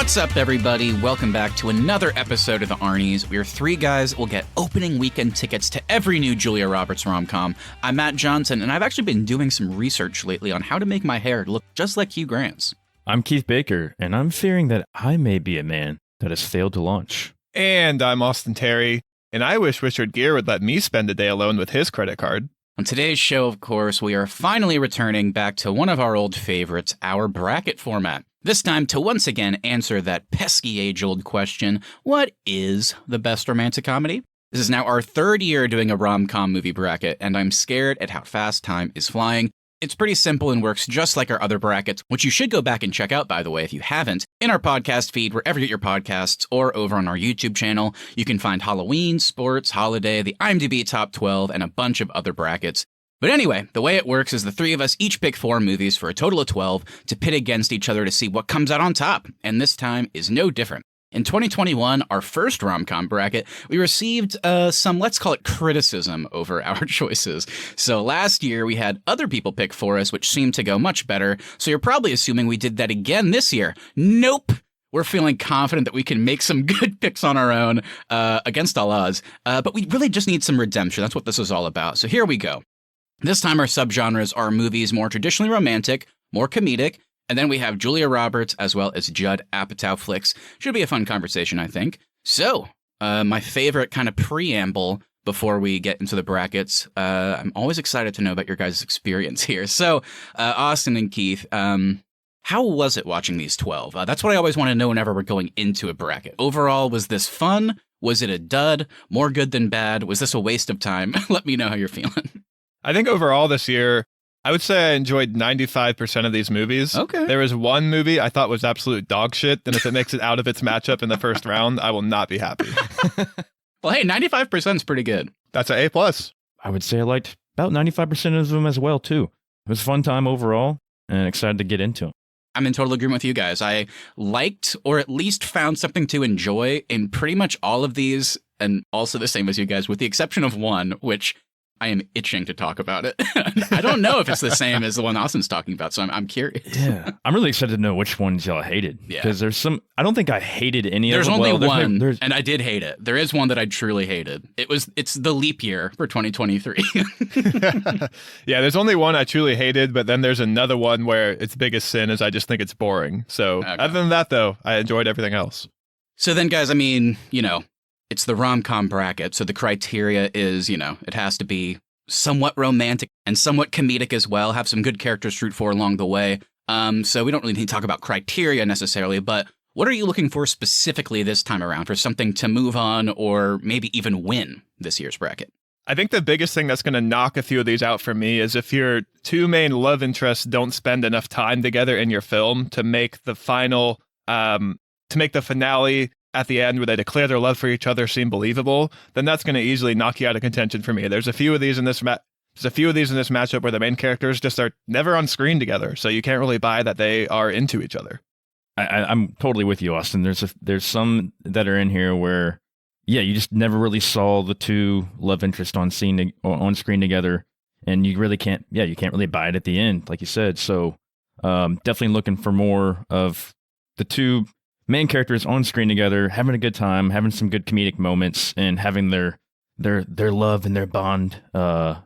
What's up, everybody? Welcome back to another episode of the Arnies. We are three guys that will get opening weekend tickets to every new Julia Roberts rom-com. I'm Matt Johnson, and I've actually been doing some research lately on how to make my hair look just like Hugh Grant's. I'm Keith Baker, and I'm fearing that I may be a man that has failed to launch. And I'm Austin Terry, and I wish Richard Gere would let me spend a day alone with his credit card. On today's show, of course, we are finally returning back to one of our old favorites, our bracket format. This time to once again answer that pesky age-old question, what is the best romantic comedy? This is now our third year doing a rom-com movie bracket, and I'm scared at how fast time is flying. It's pretty simple and works just like our other brackets, which you should go back and check out, by the way, if you haven't, in our podcast feed, wherever you get your podcasts, or over on our YouTube channel. You can find Halloween, sports, holiday, the IMDb Top 12, and a bunch of other brackets. But anyway, the way it works is the three of us each pick 4 movies for a total of 12 to pit against each other to see what comes out on top, and this time is no different. In 2021, our first rom-com bracket, we received some, let's call it criticism over our choices. So last year, we had other people pick for us, which seemed to go much better, so you're probably assuming we did that again this year. Nope! We're feeling confident that we can make some good picks on our own against all odds, but we really just need some redemption. That's what this is all about. So here we go. This time our subgenres are movies more traditionally romantic, more comedic, and then we have Julia Roberts as well as Judd Apatow flicks. Should be a fun conversation, I think. So, my favorite kind of preamble before we get into the brackets. I'm always excited to know about your guys' experience here. So, Austin and Keith, how was it watching these 12? That's what I always want to know whenever we're going into a bracket. Overall, was this fun? Was it a dud? More good than bad? Was this a waste of time? Let me know how you're feeling. I think overall this year, I would say I enjoyed 95% of these movies. Okay. There was one movie I thought was absolute dog shit, and if it makes it out of its matchup in the first round, I will not be happy. Well, hey, 95% is pretty good. That's an A+. I would say I liked about 95% of them as well, too. It was a fun time overall, and excited to get into them. I'm in total agreement with you guys. I liked, or at least found something to enjoy in pretty much all of these, and also the same as you guys, with the exception of one, which I am itching to talk about it. I don't know if it's the same as the one Austin's talking about, so I'm curious. Yeah. I'm really excited to know which ones y'all hated. Yeah. Because there's some, I don't think I hated any of them. There's only one, and I did hate it. There is one that I truly hated. It's the leap year for 2023. Yeah, there's only one I truly hated, but then there's another one where its biggest sin is I just think it's boring. So Other than that, though, I enjoyed everything else. So then, guys, I mean, it's the rom-com bracket, so the criteria is, it has to be somewhat romantic and somewhat comedic as well, have some good characters to root for along the way. So we don't really need to talk about criteria necessarily, but what are you looking for specifically this time around for something to move on or maybe even win this year's bracket? I think the biggest thing that's going to knock a few of these out for me is if your two main love interests don't spend enough time together in your film to make the final, to make the finale at the end where they declare their love for each other seem believable, then that's going to easily knock you out of contention for me. There's a few of these in this matchup where the main characters just are never on screen together, so you can't really buy that they are into each other. I'm totally with you, Austin. There's some that are in here where, yeah, you just never really saw the two love interests on screen together, and you really can't really buy it at the end, like you said. So definitely looking for more of the two main characters on screen together, having a good time, having some good comedic moments, and having their love and their bond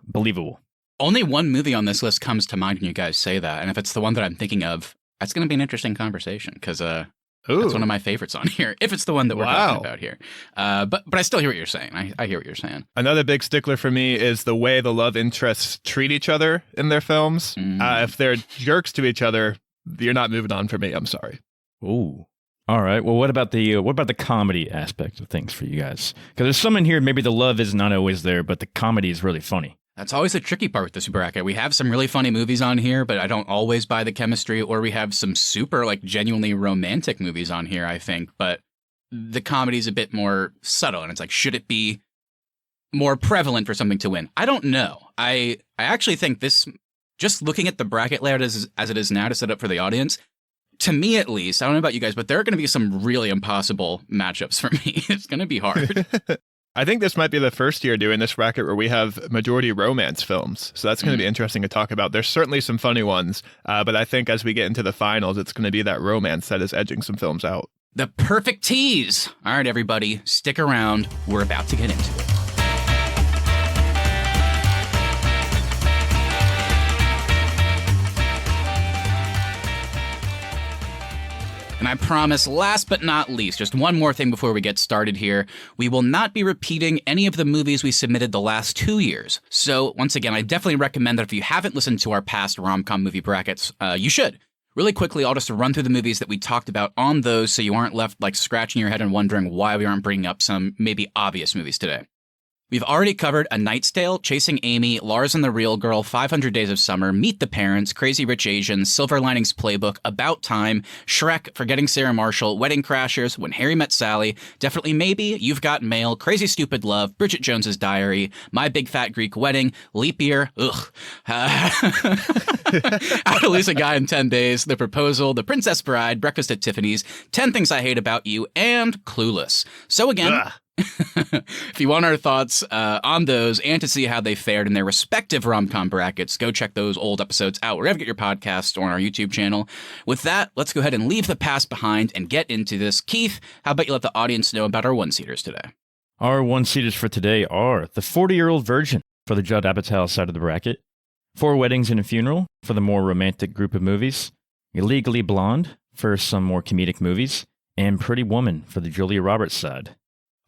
believable. Only one movie on this list comes to mind when you guys say that, and if it's the one that I'm thinking of, that's going to be an interesting conversation, because that's one of my favorites on here, if it's the one that we're talking about here. But I still hear what you're saying. I hear what you're saying. Another big stickler for me is the way the love interests treat each other in their films. If they're jerks to each other, you're not moving on for me. I'm sorry. Ooh. All right. Well, what about the comedy aspect of things for you guys? Because there's some in here, maybe the love is not always there, but the comedy is really funny. That's always the tricky part with this bracket. We have some really funny movies on here, but I don't always buy the chemistry, or we have some super, genuinely romantic movies on here, I think, but the comedy's a bit more subtle, and it's like, should it be more prevalent for something to win? I don't know. I actually think this, just looking at the bracket layout as it is now to set up for the audience, to me at least, I don't know about you guys, but there are going to be some really impossible matchups for me. It's going to be hard. I think this might be the first year doing this bracket where we have majority romance films. So that's going to be interesting to talk about. There's certainly some funny ones, but I think as we get into the finals, it's going to be that romance that is edging some films out. The perfect tease. All right, everybody, stick around. We're about to get into it. And I promise, last but not least, just one more thing before we get started here. We will not be repeating any of the movies we submitted the last 2 years. So, once again, I definitely recommend that if you haven't listened to our past rom-com movie brackets, you should. Really quickly, I'll just run through the movies that we talked about on those so you aren't left like scratching your head and wondering why we aren't bringing up some maybe obvious movies today. We've already covered A Knight's Tale, Chasing Amy, Lars and the Real Girl, 500 Days of Summer, Meet the Parents, Crazy Rich Asians, Silver Linings Playbook, About Time, Shrek, Forgetting Sarah Marshall, Wedding Crashers, When Harry Met Sally, Definitely Maybe, You've Got Mail, Crazy Stupid Love, Bridget Jones's Diary, My Big Fat Greek Wedding, Leap Year, How to Lose a Guy in 10 Days, The Proposal, The Princess Bride, Breakfast at Tiffany's, 10 Things I Hate About You, and Clueless. So again... If you want our thoughts on those and to see how they fared in their respective rom-com brackets, go check those old episodes out wherever you get your podcasts or on our YouTube channel. With that, let's go ahead and leave the past behind and get into this. Keith, how about you let the audience know about our one-seaters today? Our one-seaters for today are The 40-Year-Old Virgin for the Judd Apatow side of the bracket, Four Weddings and a Funeral for the more romantic group of movies, Illegally Blonde for some more comedic movies, and Pretty Woman for the Julia Roberts side.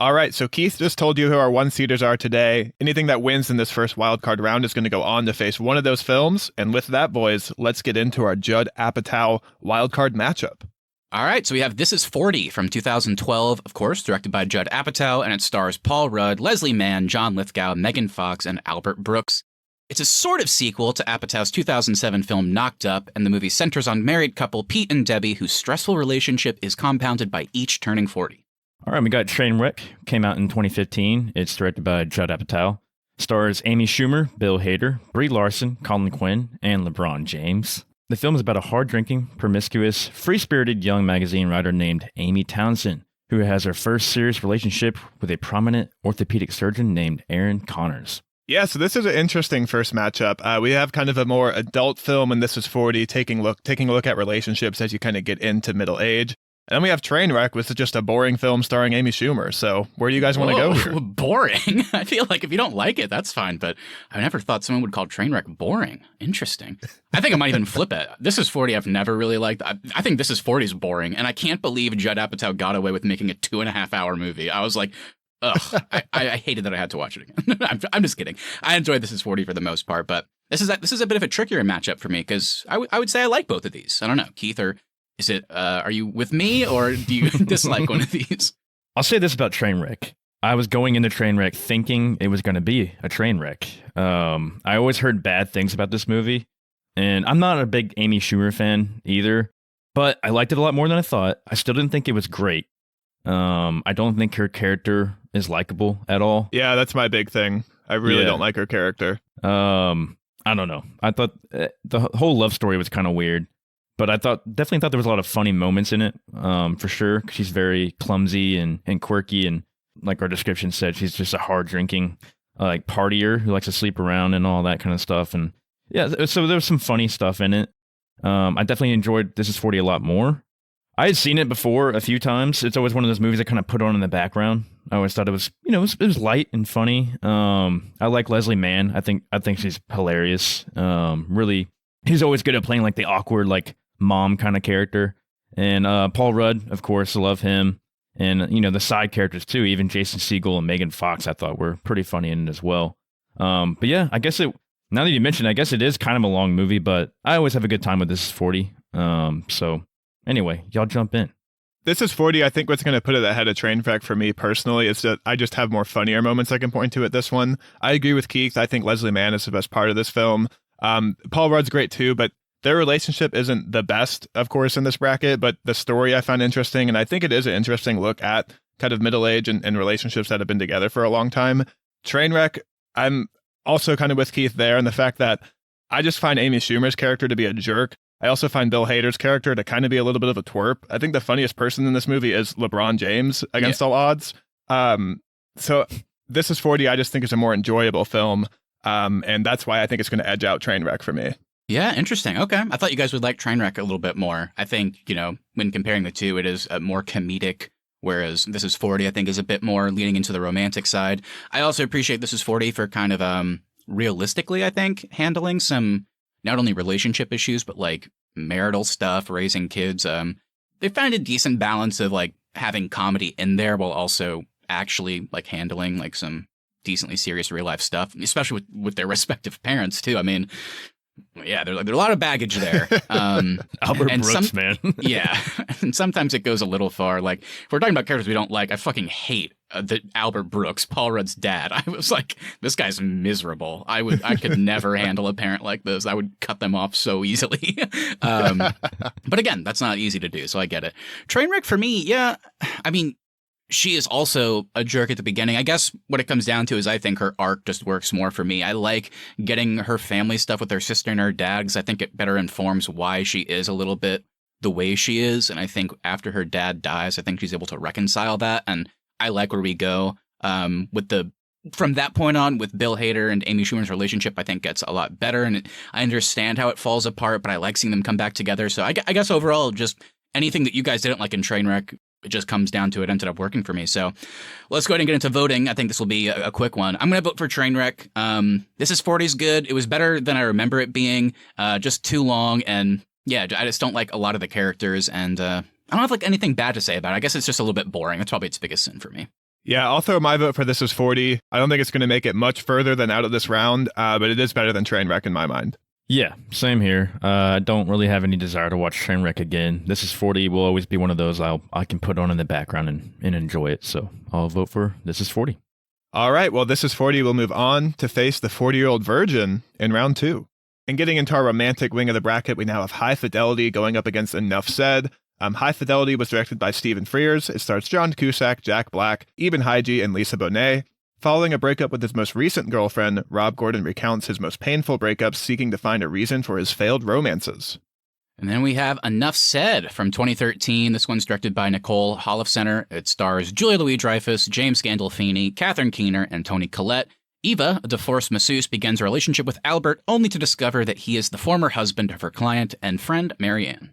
All right, so Keith just told you who our one-seaters are today. Anything that wins in this first wildcard round is going to go on to face one of those films. And with that, boys, let's get into our Judd Apatow wildcard matchup. All right, so we have This Is 40 from 2012, of course, directed by Judd Apatow, and it stars Paul Rudd, Leslie Mann, John Lithgow, Megan Fox, and Albert Brooks. It's a sort of sequel to Apatow's 2007 film Knocked Up, and the movie centers on married couple Pete and Debbie, whose stressful relationship is compounded by each turning 40. All right, we got Trainwreck, came out in 2015. It's directed by Judd Apatow. Stars Amy Schumer, Bill Hader, Brie Larson, Colin Quinn, and LeBron James. The film is about a hard-drinking, promiscuous, free-spirited young magazine writer named Amy Townsend, who has her first serious relationship with a prominent orthopedic surgeon named Aaron Connors. Yeah, so this is an interesting first matchup. We have kind of a more adult film, and This Is 40, taking a look at relationships as you kind of get into middle age. And then we have Trainwreck, which is just a boring film starring Amy Schumer. So where do you guys want to go here? Boring? I feel like if you don't like it, that's fine. But I never thought someone would call Trainwreck boring. Interesting. I think I might even flip it. This Is 40 I've never really liked. I think This Is 40 is boring. And I can't believe Judd Apatow got away with making a 2.5-hour movie. I was like, ugh, I hated that I had to watch it again. I'm just kidding. I enjoyed This Is 40 for the most part. But this is a bit of a trickier matchup for me because I would say I like both of these. I don't know. Keith, or is it, are you with me or do you dislike one of these? I'll say this about Trainwreck. I was going into Trainwreck thinking it was going to be a train wreck. I always heard bad things about this movie, and I'm not a big Amy Schumer fan either, but I liked it a lot more than I thought. I still didn't think it was great. I don't think her character is likable at all. Yeah, that's my big thing. I really don't like her character. I don't know. I thought the whole love story was kind of weird. But I definitely thought there was a lot of funny moments in it, for sure. She's very clumsy and quirky, and like our description said, she's just a hard-drinking, like partier who likes to sleep around and all that kind of stuff. And yeah, so there was some funny stuff in it. I definitely enjoyed This Is 40 a lot more. I had seen it before a few times. It's always one of those movies I kind of put on in the background. I always thought it was, it was light and funny. I like Leslie Mann. I think she's hilarious. Really, he's always good at playing like the awkward, like mom kind of character. And Paul Rudd, of course, I love him. And, the side characters too, even Jason Segel and Megan Fox, I thought were pretty funny in it as well. But yeah, I guess now that you mentioned, I guess it is kind of a long movie, but I always have a good time with This Is 40. So anyway, y'all jump in. This Is 40, I think what's going to put it ahead of Trainwreck for me personally is that I just have more funnier moments I can point to at this one. I agree with Keith. I think Leslie Mann is the best part of this film. Paul Rudd's great too, but their relationship isn't the best, of course, in this bracket, but the story I found interesting, and I think it is an interesting look at kind of middle age and relationships that have been together for a long time. Trainwreck, I'm also kind of with Keith there, and the fact that I just find Amy Schumer's character to be a jerk. I also find Bill Hader's character to kind of be a little bit of a twerp. I think the funniest person in this movie is LeBron James against all odds. So This Is 40, I just think is a more enjoyable film, and that's why I think it's going to edge out Trainwreck for me. Yeah, interesting. Okay. I thought you guys would like Trainwreck a little bit more. I think, when comparing the two, it is more comedic, whereas This Is 40, I think, is a bit more leaning into the romantic side. I also appreciate This Is 40 for kind of realistically, I think, handling some not only relationship issues, but like marital stuff, raising kids. They found a decent balance of like having comedy in there while also actually like handling like some decently serious real life stuff, especially with their respective parents too. I mean, yeah, there's a lot of baggage there. Albert Brooks, man. Yeah, and sometimes it goes a little far. Like, if we're talking about characters we don't like, I fucking hate the Albert Brooks, Paul Rudd's dad. I was like, this guy's miserable. I could never handle a parent like this. I would cut them off so easily. But again, that's not easy to do, so I get it. Trainwreck for me, yeah. I mean, she is also a jerk at the beginning. I guess what it comes down to is I think her arc just works more for me. I like getting her family stuff with her sister and her dad because I think it better informs why she is a little bit the way she is. And I think after her dad dies, I think she's able to reconcile that. And I like where we go from that point on with Bill Hader and Amy Schumer's relationship. I think gets a lot better. And I understand how it falls apart, but I like seeing them come back together. So I guess overall, just anything that you guys didn't like in Trainwreck, it just comes down to it ended up working for me. So let's go ahead and get into voting. I think this will be a quick one. I'm going to vote for Trainwreck. This Is 40's good. It was better than I remember it being. Just too long. And yeah, I just don't like a lot of the characters. And I don't have like anything bad to say about it. I guess it's just a little bit boring. That's probably its biggest sin for me. Yeah, I'll throw my vote for This Is 40. I don't think it's going to make it much further than out of this round, but it is better than Trainwreck in my mind. Yeah, same here. I don't really have any desire to watch Trainwreck again. This Is 40 will always be one of those I can put on in the background and enjoy it. So I'll vote for This Is 40. All right, well, This Is 40 will move on to face the 40-year-old virgin in round 2. And getting into our romantic wing of the bracket, we now have High Fidelity going up against Enough Said. High Fidelity was directed by Stephen Frears. It stars John Cusack, Jack Black, Eben Heige, and Lisa Bonet. Following a breakup with his most recent girlfriend, Rob Gordon recounts his most painful breakups, seeking to find a reason for his failed romances. And then we have Enough Said from 2013. This one's directed by Nicole Holofcener. It stars Julia Louis-Dreyfus, James Gandolfini, Catherine Keener, and Toni Collette. Eva, a divorced masseuse, begins a relationship with Albert, only to discover that he is the former husband of her client and friend, Marianne.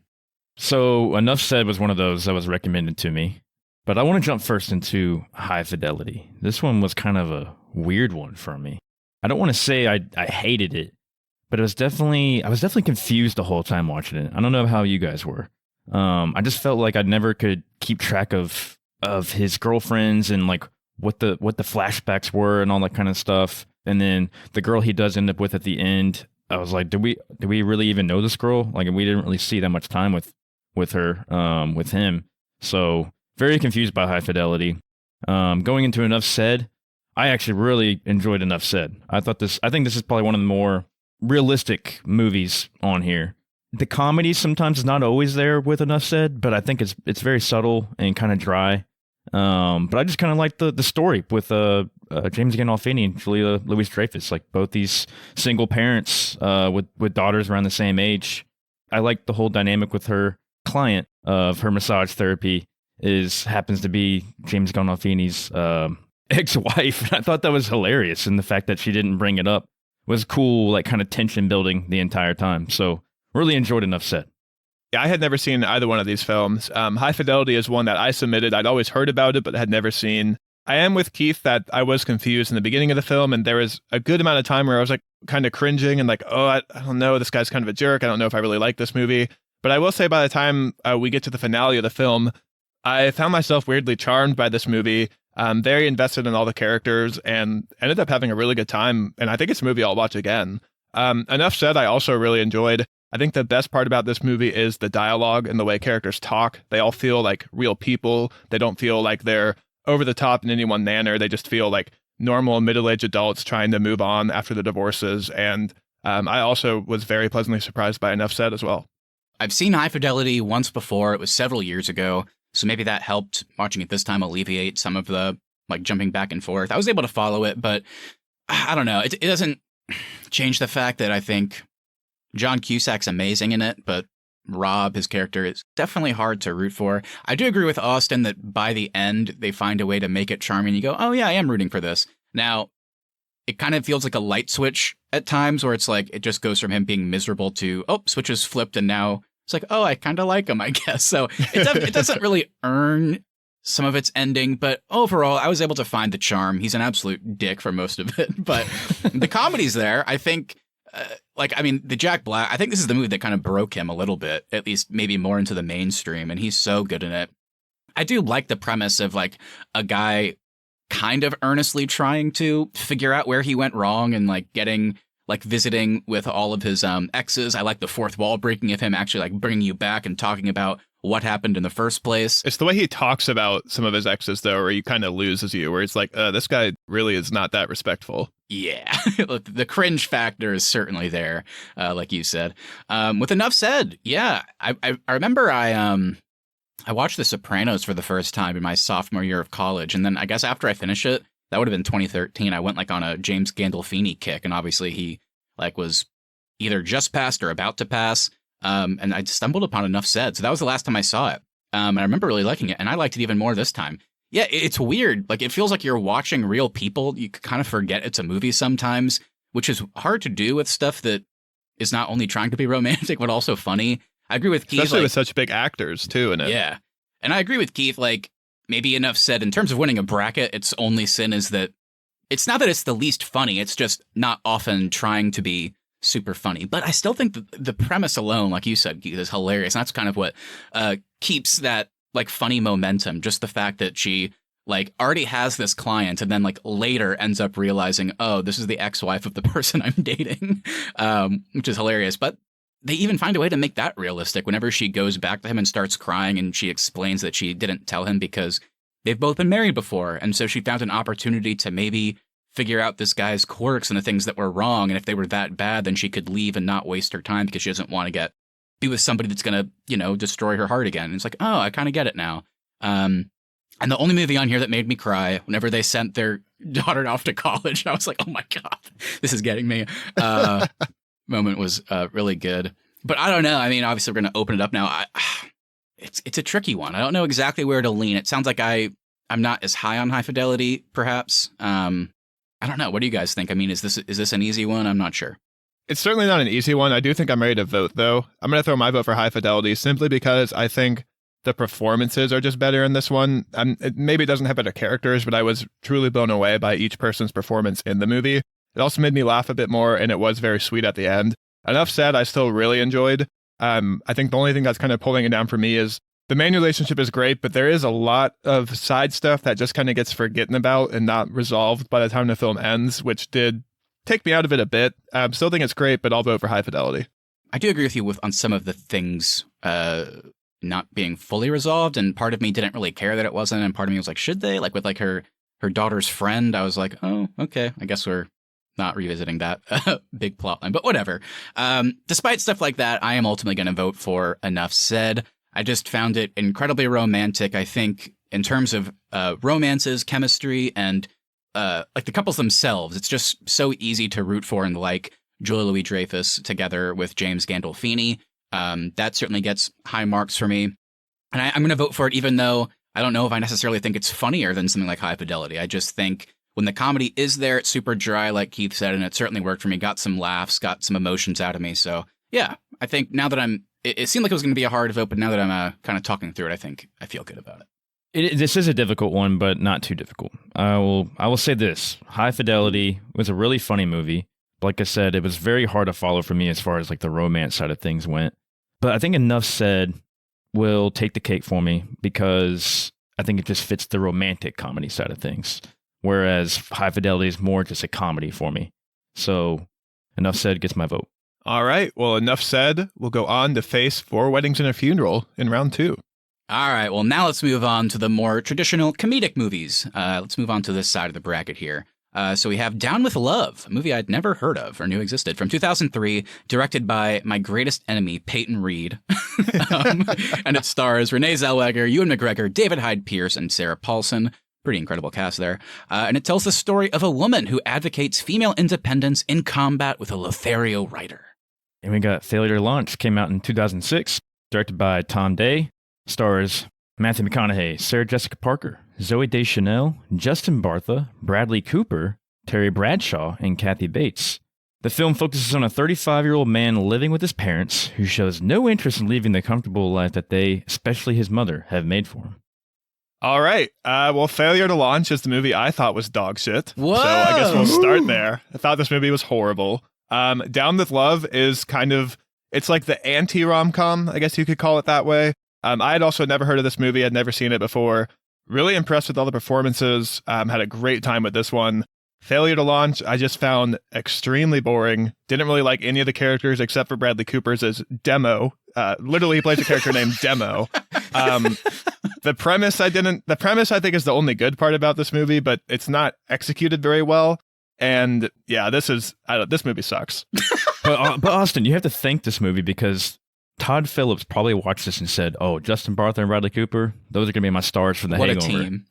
So Enough Said was one of those that was recommended to me. But I want to jump first into High Fidelity. This one was kind of a weird one for me. I don't want to say I hated it, but I was definitely confused the whole time watching it. I don't know how you guys were. I just felt like I never could keep track of his girlfriends and like what the flashbacks were and all that kind of stuff. And then the girl he does end up with at the end, I was like, do we really even know this girl? Like, we didn't really see that much time with her, with him. So very confused by High Fidelity. Going into Enough Said, I actually really enjoyed Enough Said. I think this is probably one of the more realistic movies on here. The comedy sometimes is not always there with Enough Said, but I think it's very subtle and kind of dry. But I just kind of like the story with James Gandolfini and Julia Louis-Dreyfus, like both these single parents with daughters around the same age. I like the whole dynamic with her client of her massage therapy happens to be James Gandolfini's ex-wife. And I thought that was hilarious, and the fact that she didn't bring it up was cool, like kind of tension building the entire time. So really enjoyed Enough Said. Yeah, I had never seen either one of these films. High Fidelity is one that I submitted. I'd always heard about it, but had never seen. I am with Keith that I was confused in the beginning of the film, and there was a good amount of time where I was like kind of cringing and like, oh, I don't know, this guy's kind of a jerk. I don't know if I really like this movie. But I will say by the time we get to the finale of the film, I found myself weirdly charmed by this movie, very invested in all the characters, and ended up having a really good time. And I think it's a movie I'll watch again. Enough Said, I also really enjoyed. I think the best part about this movie is the dialogue and the way characters talk. They all feel like real people. They don't feel like they're over the top in any one manner. They just feel like normal middle-aged adults trying to move on after the divorces. And I also was very pleasantly surprised by Enough Said as well. I've seen High Fidelity once before. It was several years ago. So maybe that helped watching it this time alleviate some of the like jumping back and forth. I was able to follow it, but I don't know. It doesn't change the fact that I think John Cusack's amazing in it, but Rob, his character, is definitely hard to root for. I do agree with Austin that by the end, they find a way to make it charming. You go, oh yeah, I am rooting for this. Now, it kind of feels like a light switch at times where it's like it just goes from him being miserable to, oh, switch is flipped and now it's like, oh, I kind of like him, I guess. So it doesn't really earn some of its ending, but overall, I was able to find the charm. He's an absolute dick for most of it, but the comedy's there. I think, the Jack Black, I think this is the movie that kind of broke him a little bit, at least maybe more into the mainstream, and he's so good in it. I do like the premise of like a guy kind of earnestly trying to figure out where he went wrong and like getting like visiting with all of his exes. I like the fourth wall breaking of him actually like bringing you back and talking about what happened in the first place. It's the way he talks about some of his exes, though, where he kind of loses you, where it's like, this guy really is not that respectful. Yeah, the cringe factor is certainly there, like you said. With enough said, yeah, I remember I watched The Sopranos for the first time in my sophomore year of college, and then I guess after I finished it, that would have been 2013, I went like on a James Gandolfini kick, and obviously he like was either just passed or about to pass. And I stumbled upon Enough Said. So that was the last time I saw it. And I remember really liking it. And I liked it even more this time. Yeah, it's weird. Like, it feels like you're watching real people. You kind of forget it's a movie sometimes, which is hard to do with stuff that is not only trying to be romantic, but also funny. I agree with Keith. Especially with such big actors, too, in it. Yeah. And I agree with Keith. Like, maybe Enough Said, in terms of winning a bracket, its only sin is that it's not that it's the least funny. It's just not often trying to be super funny, but I still think the premise alone, like you said, Keith, is hilarious. And that's kind of what keeps that like funny momentum. Just the fact that she like already has this client and then like later ends up realizing, oh, this is the ex-wife of the person I'm dating, which is hilarious. But they even find a way to make that realistic whenever she goes back to him and starts crying and she explains that she didn't tell him because they've both been married before. And so she found an opportunity to maybe figure out this guy's quirks and the things that were wrong. And if they were that bad, then she could leave and not waste her time because she doesn't want to be with somebody that's going to, destroy her heart again. And it's like, oh, I kind of get it now. And the only movie on here that made me cry whenever they sent their daughter off to college, I was like, oh my God, this is getting me. Moment was really good. But I don't know. I mean, obviously we're going to open it up now. It's a tricky one. I don't know exactly where to lean. It sounds like I'm not as high on High Fidelity, perhaps. I don't know. What do you guys think? I mean, is this an easy one? I'm not sure. It's certainly not an easy one. I do think I'm ready to vote, though. I'm going to throw my vote for High Fidelity simply because I think the performances are just better in this one. Maybe it doesn't have better characters, but I was truly blown away by each person's performance in the movie. It also made me laugh a bit more, and it was very sweet at the end. Enough Said, I still really enjoyed. I think the only thing that's kind of pulling it down for me is the main relationship is great, but there is a lot of side stuff that just kind of gets forgotten about and not resolved by the time the film ends, which did take me out of it a bit. I still think it's great, but I'll vote for High Fidelity. I do agree with you on some of the things not being fully resolved, and part of me didn't really care that it wasn't, and part of me was like, should they? Like with like her daughter's friend, I was like, oh, okay, I guess we're not revisiting that big plot line, but whatever. Despite stuff like that, I am ultimately going to vote for Enough Said. I just found it incredibly romantic. I think in terms of romances, chemistry, and like the couples themselves, it's just so easy to root for and like Julia Louis-Dreyfus together with James Gandolfini. That certainly gets high marks for me. And I'm going to vote for it even though I don't know if I necessarily think it's funnier than something like High Fidelity. I just think when the comedy is there, it's super dry, like Keith said, and it certainly worked for me. Got some laughs, got some emotions out of me. So yeah, I think now that it seemed like it was going to be a hard vote, but now that I'm kind of talking through it, I think I feel good about it. This is a difficult one, but not too difficult. I will say this. High Fidelity was a really funny movie. Like I said, it was very hard to follow for me as far as like the romance side of things went. But I think Enough Said will take the cake for me because I think it just fits the romantic comedy side of things. Whereas High Fidelity is more just a comedy for me. So Enough Said gets my vote. All right. Well, Enough Said. We'll go on to face 4 Weddings and a Funeral in round 2. All right. Well, now let's move on to the more traditional comedic movies. Let's move on to this side of the bracket here. So we have Down with Love, a movie I'd never heard of or knew existed, from 2003, directed by my greatest enemy, Peyton Reed. And it stars Renee Zellweger, Ewan McGregor, David Hyde Pierce, and Sarah Paulson. Pretty incredible cast there. And it tells the story of a woman who advocates female independence in combat with a Lothario writer. And we got Failure to Launch, came out in 2006, directed by Tom Day, stars Matthew McConaughey, Sarah Jessica Parker, Zooey Deschanel, Justin Bartha, Bradley Cooper, Terry Bradshaw and Kathy Bates. The film focuses on a 35-year-old man living with his parents who shows no interest in leaving the comfortable life that they, especially his mother, have made for him. All right. Well, Failure to Launch is the movie I thought was dog shit. Whoa! So I guess we'll start there. I thought this movie was horrible. Down with Love is kind of, it's like the anti-rom-com, I guess you could call it that way. I had also never heard of this movie. I'd never seen it before. Really impressed with all the performances. Had a great time with this one. Failure to Launch, I just found extremely boring. Didn't really like any of the characters except for Bradley Cooper's as Demo. Literally, he plays a character named Demo. The premise I think is the only good part about this movie, but it's not executed very well. And yeah, this movie sucks. But Austin, you have to thank this movie because Todd Phillips probably watched this and said, "Oh, Justin Bartha and Bradley Cooper, those are going to be my stars for the Hangover." What a team.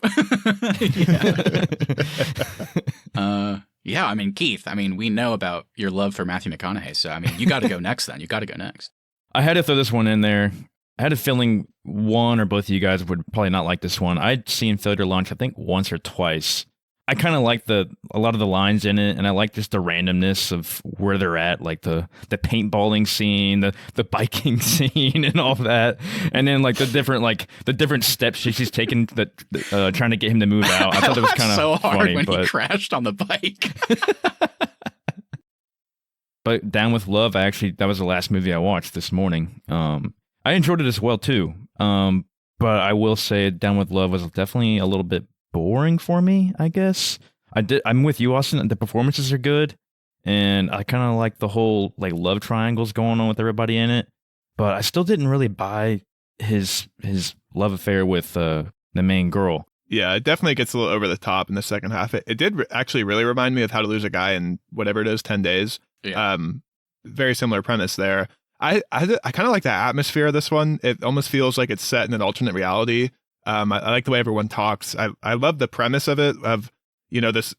Yeah, I mean, Keith, we know about your love for Matthew McConaughey, so you got to go next then. You got to go next. I had to throw this one in there. I had a feeling one or both of you guys would probably not like this one. I'd seen Failure to Launch, I think, once or twice. I kind of like a lot of the lines in it, and I like just the randomness of where they're at, like the paintballing scene, the biking scene, and all that, and then like the different steps she's taking trying to get him to move out. I thought it was kind of so hard funny, when he crashed on the bike. But Down with Love, that was the last movie I watched this morning. I enjoyed it as well too. But I will say Down with Love was definitely a little bit boring for me, I guess. I'm with you, Austin. The performances are good, and I kind of like the whole like love triangles going on with everybody in it. But I still didn't really buy his love affair with the main girl. Yeah, it definitely gets a little over the top in the second half. It did actually really remind me of How to Lose a Guy in whatever it is, 10 Days. Yeah. Very similar premise there. I kind of like the atmosphere of this one. It almost feels like it's set in an alternate reality. I like the way everyone talks. I love the premise of it, of, this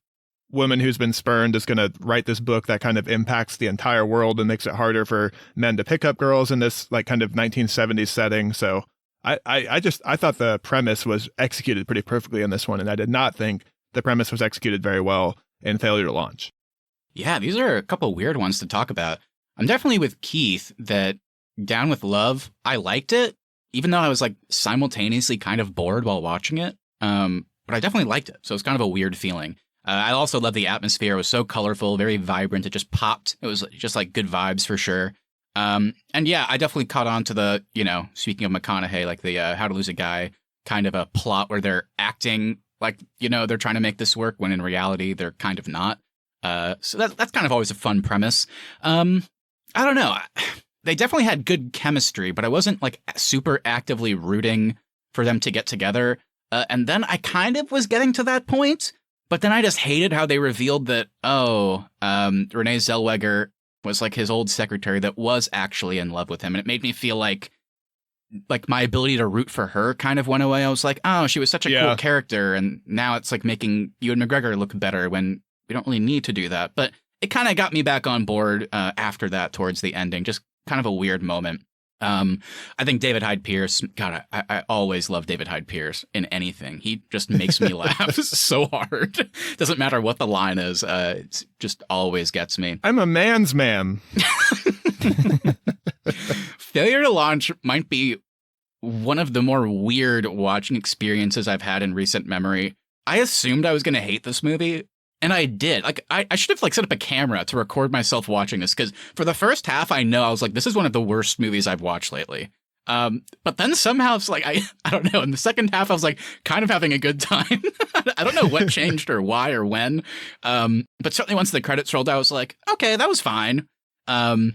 woman who's been spurned is going to write this book that kind of impacts the entire world and makes it harder for men to pick up girls in this like kind of 1970s setting. So I thought the premise was executed pretty perfectly in this one, and I did not think the premise was executed very well in Failure to Launch. Yeah, these are a couple weird ones to talk about. I'm definitely with Keith that Down with Love, I liked it, even though I was like simultaneously kind of bored while watching it. But I definitely liked it. So it's kind of a weird feeling. I also love the atmosphere. It was so colorful, very vibrant. It just popped. It was just like good vibes for sure. And yeah, I definitely caught on to the, speaking of McConaughey, like the How to Lose a Guy kind of a plot where they're acting like, they're trying to make this work when in reality they're kind of not. So that's kind of always a fun premise. I don't know. They definitely had good chemistry, but I wasn't like super actively rooting for them to get together. And then I kind of was getting to that point, but then I just hated how they revealed that, Renee Zellweger was like his old secretary that was actually in love with him. And it made me feel like my ability to root for her kind of went away. I was like, oh, she was such a cool character. And now it's like making Ewan McGregor look better when we don't really need to do that. But it kind of got me back on board after that towards the ending. Just kind of a weird moment. I think David Hyde Pierce, God, I always love David Hyde Pierce in anything. He just makes me laugh so hard. Doesn't matter what the line is. It just always gets me. I'm a man's man. Failure to Launch might be one of the more weird watching experiences I've had in recent memory. I assumed I was going to hate this movie. And I did. Like, I should have set up a camera to record myself watching this, because for the first half, I know I was like, this is one of the worst movies I've watched lately. But then somehow it's like, I don't know. In the second half, I was like kind of having a good time. I don't know what changed or why or when. But certainly once the credits rolled, I was like, okay, that was fine. And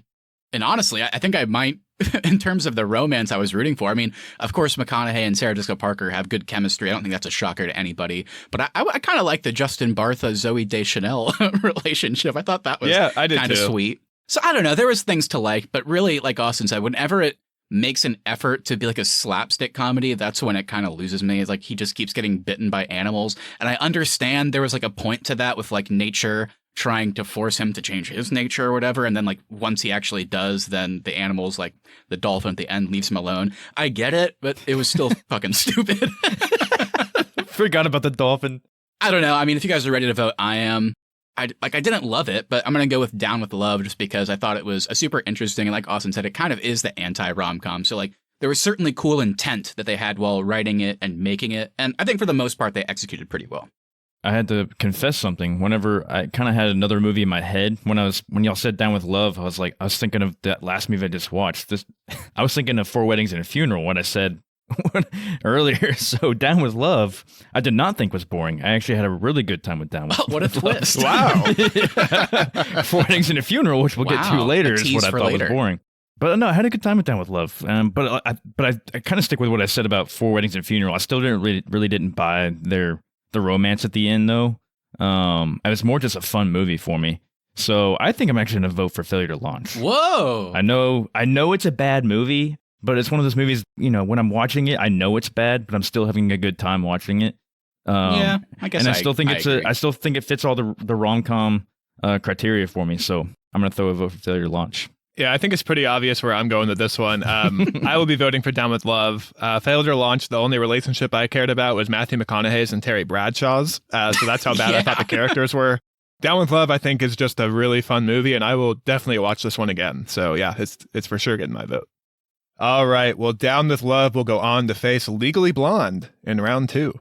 honestly, I think I might, in terms of the romance I was rooting for. I mean, of course, McConaughey and Sarah Jessica Parker have good chemistry. I don't think that's a shocker to anybody. But I kind of like the Justin Bartha, Zooey Deschanel relationship. I thought that was kind of sweet. So I don't know. There was things to like, but really, like Austin said, whenever it makes an effort to be like a slapstick comedy, that's when it kind of loses me. It's like he just keeps getting bitten by animals. And I understand there was like a point to that with like nature trying to force him to change his nature or whatever. And then like once he actually does, then the animals, like the dolphin at the end, leaves him alone. I get it, but it was still fucking stupid. Forgot about the dolphin. I don't know. I mean, if you guys are ready to vote, I am. I didn't love it, but I'm gonna go with Down with Love just because I thought it was a super interesting, and like Austin said, it kind of is the anti-rom-com. So like there was certainly cool intent that they had while writing it and making it, and I think for the most part they executed pretty well. I had to confess something. Whenever I kind of had another movie in my head, when y'all said Down with Love, I was thinking of that last movie I just watched. I was thinking of Four Weddings and a Funeral when I said earlier. So Down with Love, I did not think was boring. I actually had a really good time with Down with Love. What a twist! Wow. Four Weddings and a Funeral, which we'll get to later, is what I thought was boring. But no, I had a good time with Down with Love. But I kind of stick with what I said about Four Weddings and a Funeral. I still really didn't buy the romance at the end, though. And it's more just a fun movie for me. So I think I'm actually going to vote for Failure to Launch. Whoa! I know it's a bad movie, but it's one of those movies, when I'm watching it, I know it's bad, but I'm still having a good time watching it. Yeah, I guess. And I still think I still think it fits all the rom-com criteria for me. So I'm going to throw a vote for Failure to Launch. Yeah, I think it's pretty obvious where I'm going with this one. I will be voting for Down with Love. Failure to Launch, the only relationship I cared about was Matthew McConaughey's and Terry Bradshaw's. So that's how bad I thought the characters were. Down with Love, I think, is just a really fun movie, and I will definitely watch this one again. So yeah, it's for sure getting my vote. All right, well, Down with Love will go on to face Legally Blonde in round 2.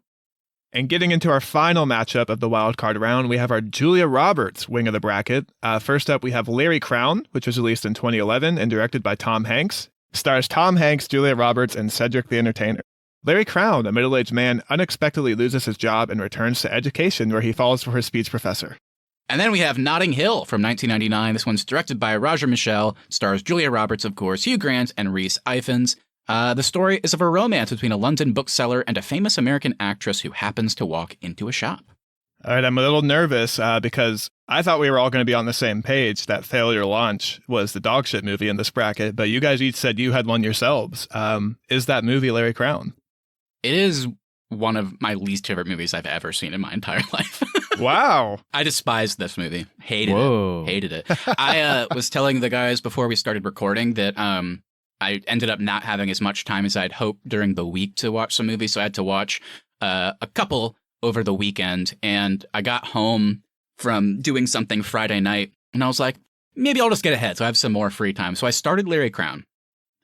And getting into our final matchup of the wild card round, we have our Julia Roberts wing of the bracket. First up, we have Larry Crown, which was released in 2011 and directed by Tom Hanks. Stars Tom Hanks, Julia Roberts, and Cedric the Entertainer. Larry Crown, a middle-aged man, unexpectedly loses his job and returns to education, where he falls for his speech professor. And then we have Notting Hill from 1999. This one's directed by Roger Michell, stars Julia Roberts, of course, Hugh Grant, and Rhys Ifans. The story is of a romance between a London bookseller and a famous American actress who happens to walk into a shop. All right, I'm a little nervous because I thought we were all going to be on the same page that Failure to Launch was the dog shit movie in this bracket, but you guys each said you had one yourselves. Is that movie Larry Crown? It is one of my least favorite movies I've ever seen in my entire life. Wow. I despised this movie. Hated it. I was telling the guys before we started recording that I ended up not having as much time as I'd hoped during the week to watch some movies, so I had to watch a couple over the weekend, and I got home from doing something Friday night, and I was like, maybe I'll just get ahead, so I have some more free time. So I started Larry Crown.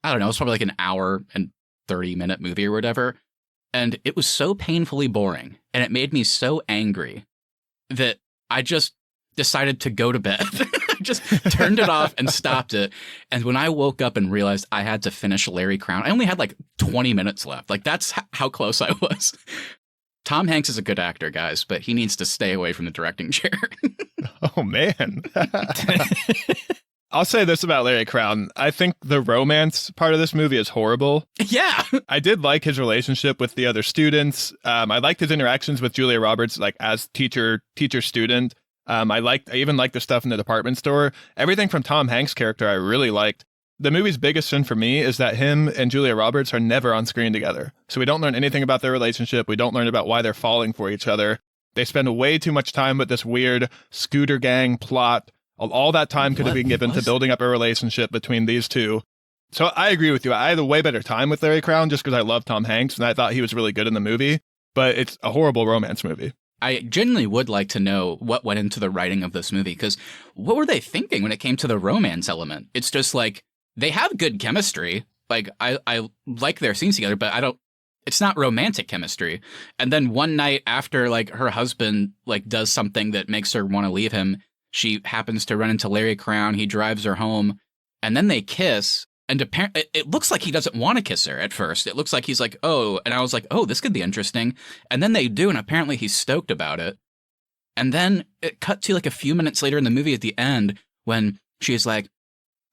I don't know, it was probably like an hour and 30-minute movie or whatever, and it was so painfully boring, and it made me so angry that I just decided to go to bed. Just turned it off and stopped it. And when I woke up and realized I had to finish Larry Crown, I only had like 20 minutes left. Like that's how close I was. Tom Hanks is a good actor, guys, but he needs to stay away from the directing chair. Oh, man. I'll say this about Larry Crown. I think the romance part of this movie is horrible. Yeah. I did like his relationship with the other students. I liked his interactions with Julia Roberts, like as teacher-student. I even liked the stuff in the department store. Everything from Tom Hanks' character I really liked. The movie's biggest sin for me is that him and Julia Roberts are never on screen together. So we don't learn anything about their relationship. We don't learn about why they're falling for each other. They spend way too much time with this weird scooter gang plot. All that time could have been given to building up a relationship between these two. So I agree with you. I had a way better time with Larry Crown just because I love Tom Hanks and I thought he was really good in the movie. But it's a horrible romance movie. I genuinely would like to know what went into the writing of this movie, because what were they thinking when it came to the romance element? It's just like, they have good chemistry. Like, I like their scenes together, but it's not romantic chemistry. And then one night after, like, her husband, like, does something that makes her want to leave him, she happens to run into Larry Crown, he drives her home, and then they kiss. And apparently, it looks like he doesn't want to kiss her at first. It looks like he's like, oh, and I was like, oh, this could be interesting. And then they do, and apparently he's stoked about it. And then it cut to like a few minutes later in the movie at the end when she's like,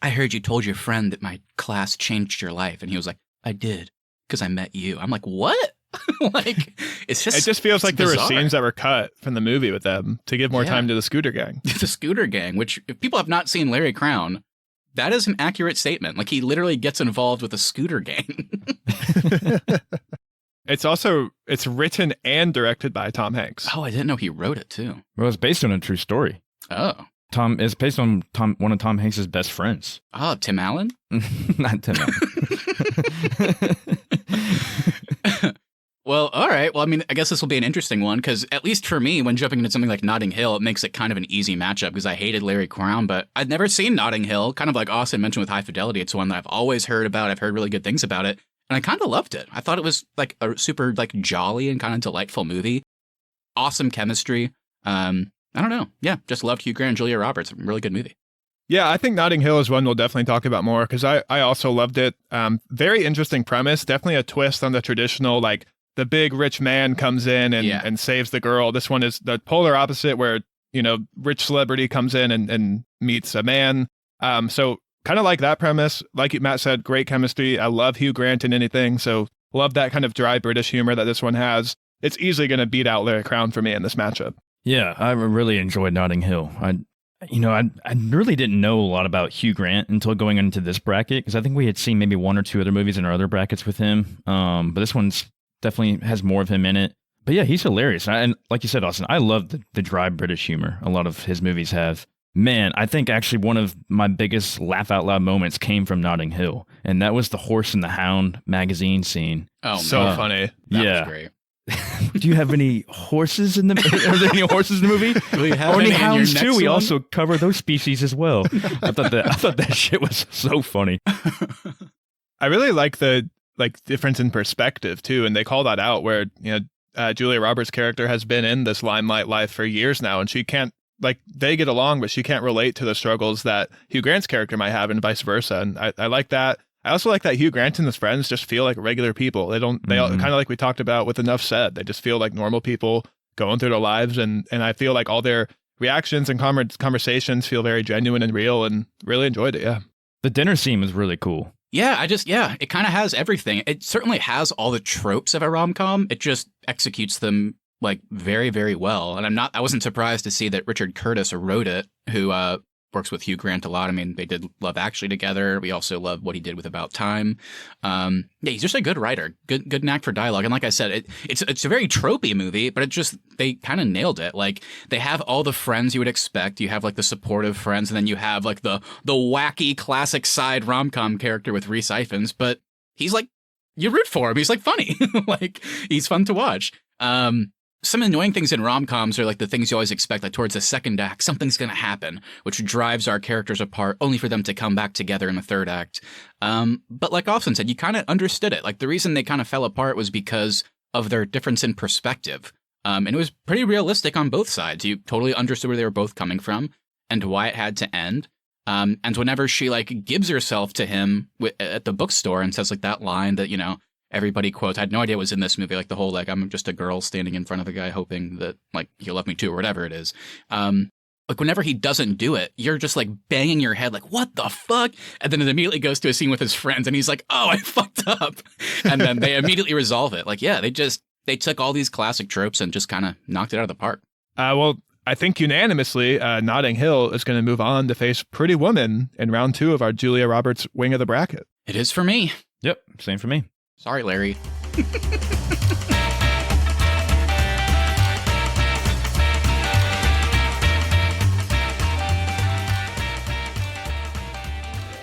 I heard you told your friend that my class changed your life. And he was like, I did, because I met you. I'm like, what? Like, it just feels like there bizarre. were scenes that were cut from the movie with them to give more time to the scooter gang. The scooter gang, which if people have not seen Larry Crown, that is an accurate statement. Like, he literally gets involved with a scooter gang. It's written and directed by Tom Hanks. Oh, I didn't know he wrote it too. Well, it's based on a true story. Oh. It's based on one of Tom Hanks' best friends. Oh, Tim Allen? Not Tim Allen. Well, all right. Well, I mean, I guess this will be an interesting one because at least for me, when jumping into something like Notting Hill, it makes it kind of an easy matchup because I hated Larry Crown, but I'd never seen Notting Hill. Kind of like Austin mentioned with High Fidelity, it's one that I've always heard about. I've heard really good things about it, and I kind of loved it. I thought it was like a super like jolly and kind of delightful movie. Awesome chemistry. I don't know. Yeah, just loved Hugh Grant and Julia Roberts. Really good movie. Yeah, I think Notting Hill is one we'll definitely talk about more because I also loved it. Very interesting premise. Definitely a twist on the traditional, like, the big rich man comes in and saves the girl. This one is the polar opposite where, rich celebrity comes in and meets a man. So kind of like that premise. Like Matt said, great chemistry. I love Hugh Grant in anything. So love that kind of dry British humor that this one has. It's easily going to beat out Larry Crown for me in this matchup. Yeah, I really enjoyed Notting Hill. I really didn't know a lot about Hugh Grant until going into this bracket because I think we had seen maybe one or two other movies in our other brackets with him. But this one's definitely has more of him in it. But yeah, he's hilarious. And like you said, Austin, I love the dry British humor a lot of his movies have. Man, I think actually one of my biggest laugh out loud moments came from Notting Hill, and that was the Horse and the Hound magazine scene. Oh, so funny. That was great. Do you have any horses in the? Are there any horses in the movie? Do you have any any hounds too? We one? also cover those species as well. I thought that shit was so funny. I really like the difference in perspective too, and they call that out where Julia Roberts' character has been in this limelight life for years now, and she can't they get along, but she can't relate to the struggles that Hugh Grant's character might have, and vice versa. And I like that. I also like that Hugh Grant and his friends just feel like regular people. They all kind of like we talked about with Enough Said. They just feel like normal people going through their lives, and I feel like all their reactions and conversations feel very genuine and real, and really enjoyed it. Yeah, the dinner scene was really cool. Yeah, it kind of has everything. It certainly has all the tropes of a rom-com. It just executes them like very, very well. And I wasn't surprised to see that Richard Curtis wrote it, who works with Hugh Grant a lot. I mean, they did Love Actually together. We also love what he did with About Time. Yeah, he's just a good writer, good knack for dialogue. And like I said, it's a very tropey movie, but they kind of nailed it. Like, they have all the friends you would expect. You have like the supportive friends, and then you have like the wacky classic side rom-com character with Rhys Ifans, but he's like, you root for him. He's like funny. Like, he's fun to watch. Some annoying things in rom-coms are like the things you always expect, like towards the second act, something's going to happen, which drives our characters apart, only for them to come back together in the third act. But like Austin said, you kind of understood it. Like, the reason they kind of fell apart was because of their difference in perspective. And it was pretty realistic on both sides. You totally understood where they were both coming from and why it had to end. And whenever she like gives herself to him at the bookstore and says like that line that, everybody quotes, I had no idea it was in this movie, like the whole, like, I'm just a girl standing in front of a guy hoping that, like, he'll love me too, or whatever it is. Like, whenever he doesn't do it, you're just, like, banging your head, like, what the fuck? And then it immediately goes to a scene with his friends, and he's like, oh, I fucked up. And then they immediately resolve it. Like, yeah, they took all these classic tropes and just kind of knocked it out of the park. Well, I think unanimously, Notting Hill is going to move on to face Pretty Woman in round 2 of our Julia Roberts wing of the bracket. It is for me. Yep, same for me. Sorry, Larry.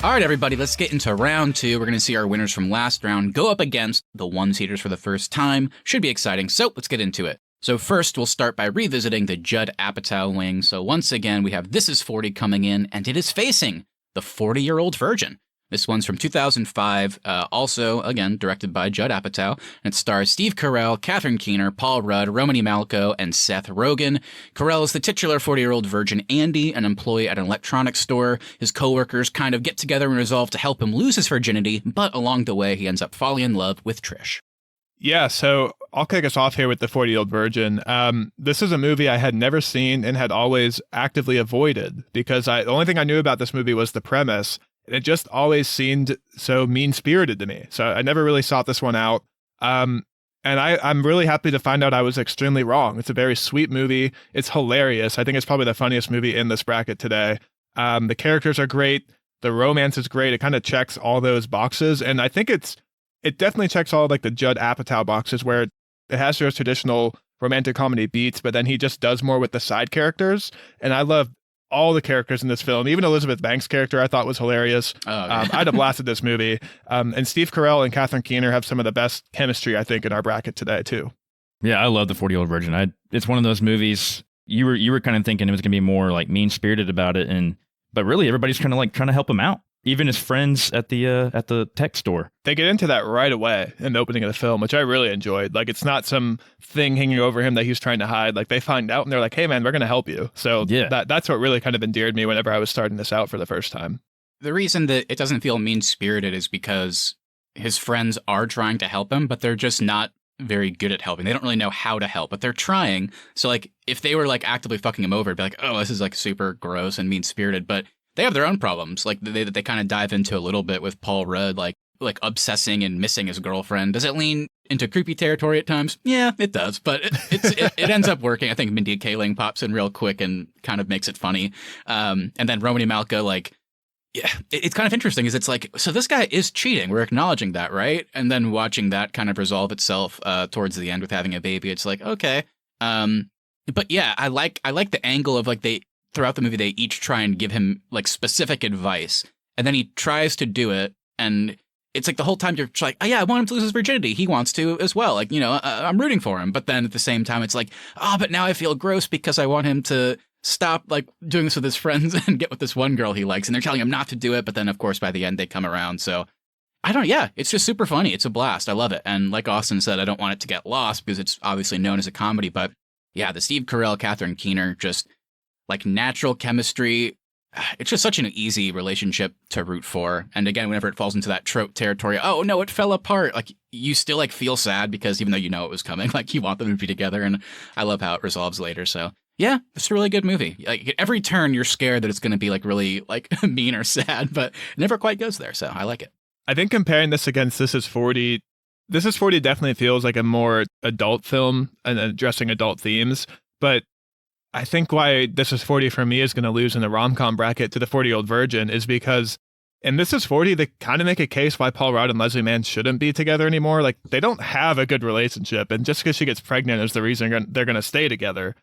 All right, everybody, let's get into round 2. We're going to see our winners from last round go up against the one-seeders for the first time. Should be exciting, so let's get into it. So first, we'll start by revisiting the Judd Apatow wing. So once again, we have This Is 40 coming in, and it is facing The 40-Year-Old Virgin. This one's from 2005, also, again, directed by Judd Apatow, and it stars Steve Carell, Catherine Keener, Paul Rudd, Romany Malco, and Seth Rogen. Carell is the titular 40-year-old virgin Andy, an employee at an electronics store. His coworkers kind of get together and resolve to help him lose his virginity, but along the way, he ends up falling in love with Trish. Yeah, so I'll kick us off here with The 40-Year-Old Virgin. This is a movie I had never seen and had always actively avoided because the only thing I knew about this movie was the premise. It just always seemed so mean-spirited to me. So I never really sought this one out. And I'm really happy to find out I was extremely wrong. It's a very sweet movie. It's hilarious. I think it's probably the funniest movie in this bracket today. The characters are great. The romance is great. It kind of checks all those boxes. And I think it definitely checks all like the Judd Apatow boxes where it has those traditional romantic comedy beats, but then he just does more with the side characters. And I love all the characters in this film. Even Elizabeth Banks' character I thought was hilarious. Oh, okay. I'd have blasted this movie. And Steve Carell and Catherine Keener have some of the best chemistry, I think, in our bracket today, too. Yeah, I love The 40-Year-Old Virgin. It's one of those movies you were kind of thinking it was going to be more like mean-spirited about it, but really everybody's kind of like trying to help him out. Even his friends at the tech store. They get into that right away in the opening of the film, which I really enjoyed. Like, it's not some thing hanging over him that he's trying to hide. Like, they find out and they're like, hey, man, we're going to help you. So yeah, that's what really kind of endeared me whenever I was starting this out for the first time. The reason that it doesn't feel mean-spirited is because his friends are trying to help him, but they're just not very good at helping. They don't really know how to help, but they're trying. So, like, if they were, like, actively fucking him over, it'd be like, oh, this is, like, super gross and mean-spirited, but they have their own problems, like they kind of dive into a little bit with Paul Rudd, like obsessing and missing his girlfriend. Does it lean into creepy territory at times? Yeah, it does, but it ends up working. I think Mindy Kaling pops in real quick and kind of makes it funny. And then Romany Malka, like, yeah, it's kind of interesting. Is it's like, so this guy is cheating. We're acknowledging that, right? And then watching that kind of resolve itself towards the end with having a baby. It's like, okay, but yeah, I like the angle of like throughout the movie, they each try and give him like specific advice, and then he tries to do it, and it's like the whole time you're just like, oh yeah, I want him to lose his virginity. He wants to as well. Like, I'm rooting for him. But then at the same time, it's like, oh, but now I feel gross because I want him to stop like doing this with his friends and get with this one girl he likes. And they're telling him not to do it. But then, of course, by the end, they come around. So it's just super funny. It's a blast. I love it. And like Austin said, I don't want it to get lost because it's obviously known as a comedy. But yeah, the Steve Carell, Catherine Keener, just like natural chemistry. It's just such an easy relationship to root for. And again, whenever it falls into that trope territory, oh no, it fell apart. Like you still like feel sad because even though you know it was coming, like you want them to be together. And I love how it resolves later. So yeah, it's a really good movie. Like at every turn, you're scared that it's going to be like really like mean or sad, but it never quite goes there. So I like it. I think comparing this against This Is 40, This Is 40 definitely feels like a more adult film and addressing adult themes. But I think why This Is 40 for me is going to lose in the rom-com bracket to The 40-Year-Old Virgin is because in This Is 40, they kind of make a case why Paul Rudd and Leslie Mann shouldn't be together anymore. Like, they don't have a good relationship, and just because she gets pregnant is the reason they're going to stay together,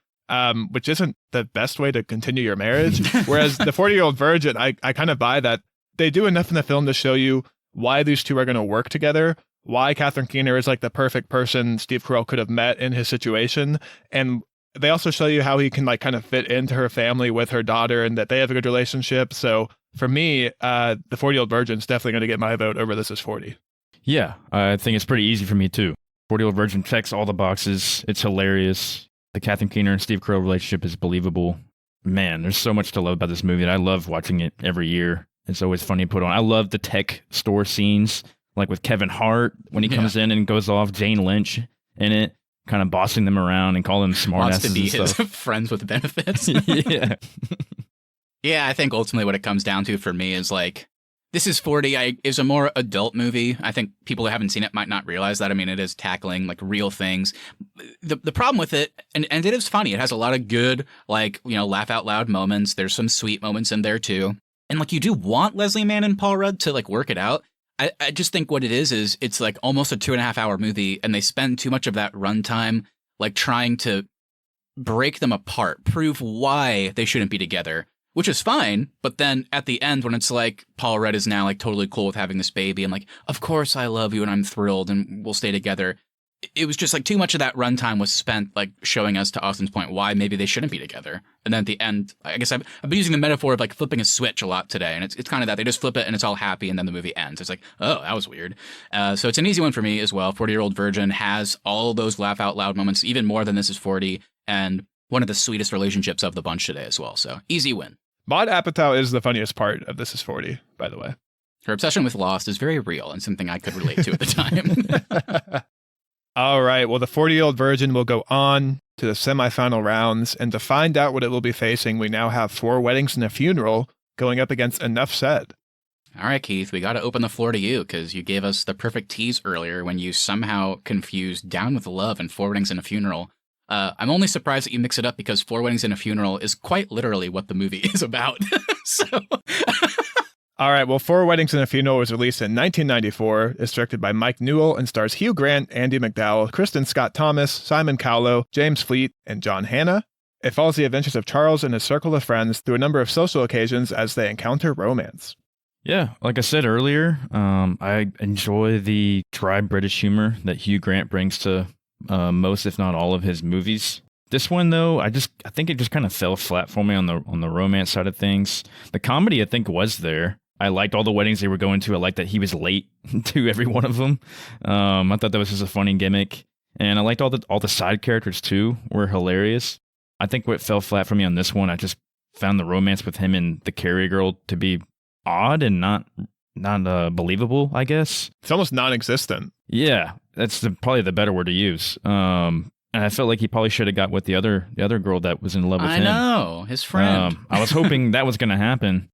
which isn't the best way to continue your marriage. Whereas The 40-Year-Old Virgin, I kind of buy that. They do enough in the film to show you why these two are going to work together, why Catherine Keener is like the perfect person Steve Carell could have met in his situation, and they also show you how he can like kind of fit into her family with her daughter and that they have a good relationship. So for me, the 40-Year-Old Virgin is definitely going to get my vote over This Is 40. Yeah, I think it's pretty easy for me too. 40-Year-Old Virgin checks all the boxes. It's hilarious. The Catherine Keener and Steve Carell relationship is believable. Man, there's so much to love about this movie, and I love watching it every year. It's always funny to put on. I love the tech store scenes, like with Kevin Hart when he comes in and goes off, Jane Lynch in it, kind of bossing them around and calling them smartasses. Wants to be his friends with benefits. Yeah. Yeah, I think ultimately what it comes down to for me is like, This Is 40 is a more adult movie. I think people who haven't seen it might not realize that. I mean, it is tackling like real things. The problem with it, and it is funny, it has a lot of good, like, laugh out loud moments. There's some sweet moments in there too. And like, you do want Leslie Mann and Paul Rudd to like work it out. I just think what it is it's like almost a 2.5-hour movie, and they spend too much of that runtime like trying to break them apart, prove why they shouldn't be together, which is fine. But then at the end, when it's like Paul Rudd is now like totally cool with having this baby and like, of course I love you and I'm thrilled and we'll stay together. It was just like too much of that runtime was spent like showing us, to Austin's point, why maybe they shouldn't be together. And then at the end, I guess I've been using the metaphor of like flipping a switch a lot today. And it's kind of that. They just flip it and it's all happy and then the movie ends. It's like, oh, that was weird. So it's an easy one for me as well. 40-Year-Old Virgin has all those laugh out loud moments, even more than This Is 40. And one of the sweetest relationships of the bunch today as well. So easy win. Maud Apatow is the funniest part of This Is 40, by the way. Her obsession with Lost is very real and something I could relate to at the time. All right, well, the 40-Year-Old Virgin will go on to the semifinal rounds, and to find out what it will be facing, we now have 4 Weddings and a Funeral going up against Enough Said. All right, Keith, we got to open the floor to you because you gave us the perfect tease earlier when you somehow confused Down with Love and 4 Weddings and a Funeral. I'm only surprised that you mix it up because 4 Weddings and a Funeral is quite literally what the movie is about. So... All right, well, 4 Weddings and a Funeral was released in 1994. It's directed by Mike Newell and stars Hugh Grant, Andy McDowell, Kristen Scott Thomas, Simon Cowell, James Fleet, and John Hannah. It follows the adventures of Charles and his circle of friends through a number of social occasions as they encounter romance. Yeah, like I said earlier, I enjoy the dry British humor that Hugh Grant brings to most, if not all, of his movies. This one, though, I think it just kind of fell flat for me on the romance side of things. The comedy, I think, was there. I liked all the weddings they were going to. I liked that he was late to every one of them. I thought that was just a funny gimmick, and I liked all the side characters too. Were hilarious. I think what fell flat for me on this one, I just found the romance with him and the Carrie girl to be odd and not believable, I guess. It's almost non-existent. Yeah, that's probably the better word to use. And I felt like he probably should have got with the other girl that was in love with him. I know, his friend. I was hoping that was going to happen.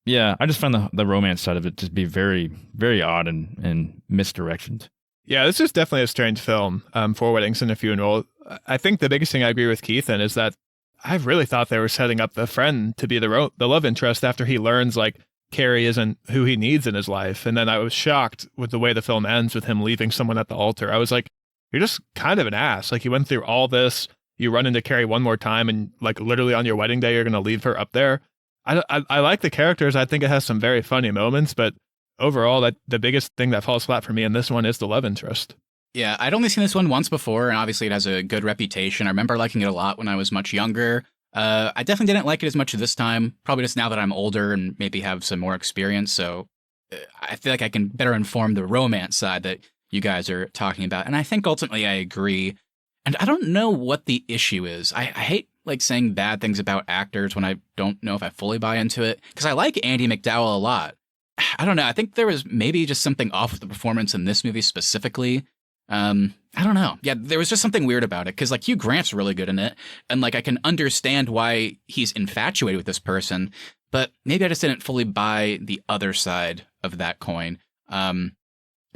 Yeah, I just found the romance side of it to be very, very odd and misdirected. Yeah, this is definitely a strange film, for Weddings and a Funeral. I think the biggest thing I agree with Keith in is that I really thought they were setting up the friend to be the love interest after he learns, like, Carrie isn't who he needs in his life. And then I was shocked with the way the film ends with him leaving someone at the altar. I was like, you're just kind of an ass. Like, you went through all this, you run into Carrie one more time, and like literally on your wedding day, you're going to leave her up there. I like the characters. I think it has some very funny moments, but overall, that the biggest thing that falls flat for me in this one is the love interest. Yeah, I'd only seen this one once before, and obviously it has a good reputation. I remember liking it a lot when I was much younger. I definitely didn't like it as much this time, probably just now that I'm older and maybe have some more experience, so I feel like I can better inform the romance side that you guys are talking about, and I think ultimately I agree. And I don't know what the issue is. I hate like saying bad things about actors when I don't know if I fully buy into it, because I like Andie MacDowell a lot. I don't know. I think there was maybe just something off with the performance in this movie specifically. I don't know. Yeah, there was just something weird about it, because like Hugh Grant's really good in it, and like I can understand why he's infatuated with this person, but maybe I just didn't fully buy the other side of that coin.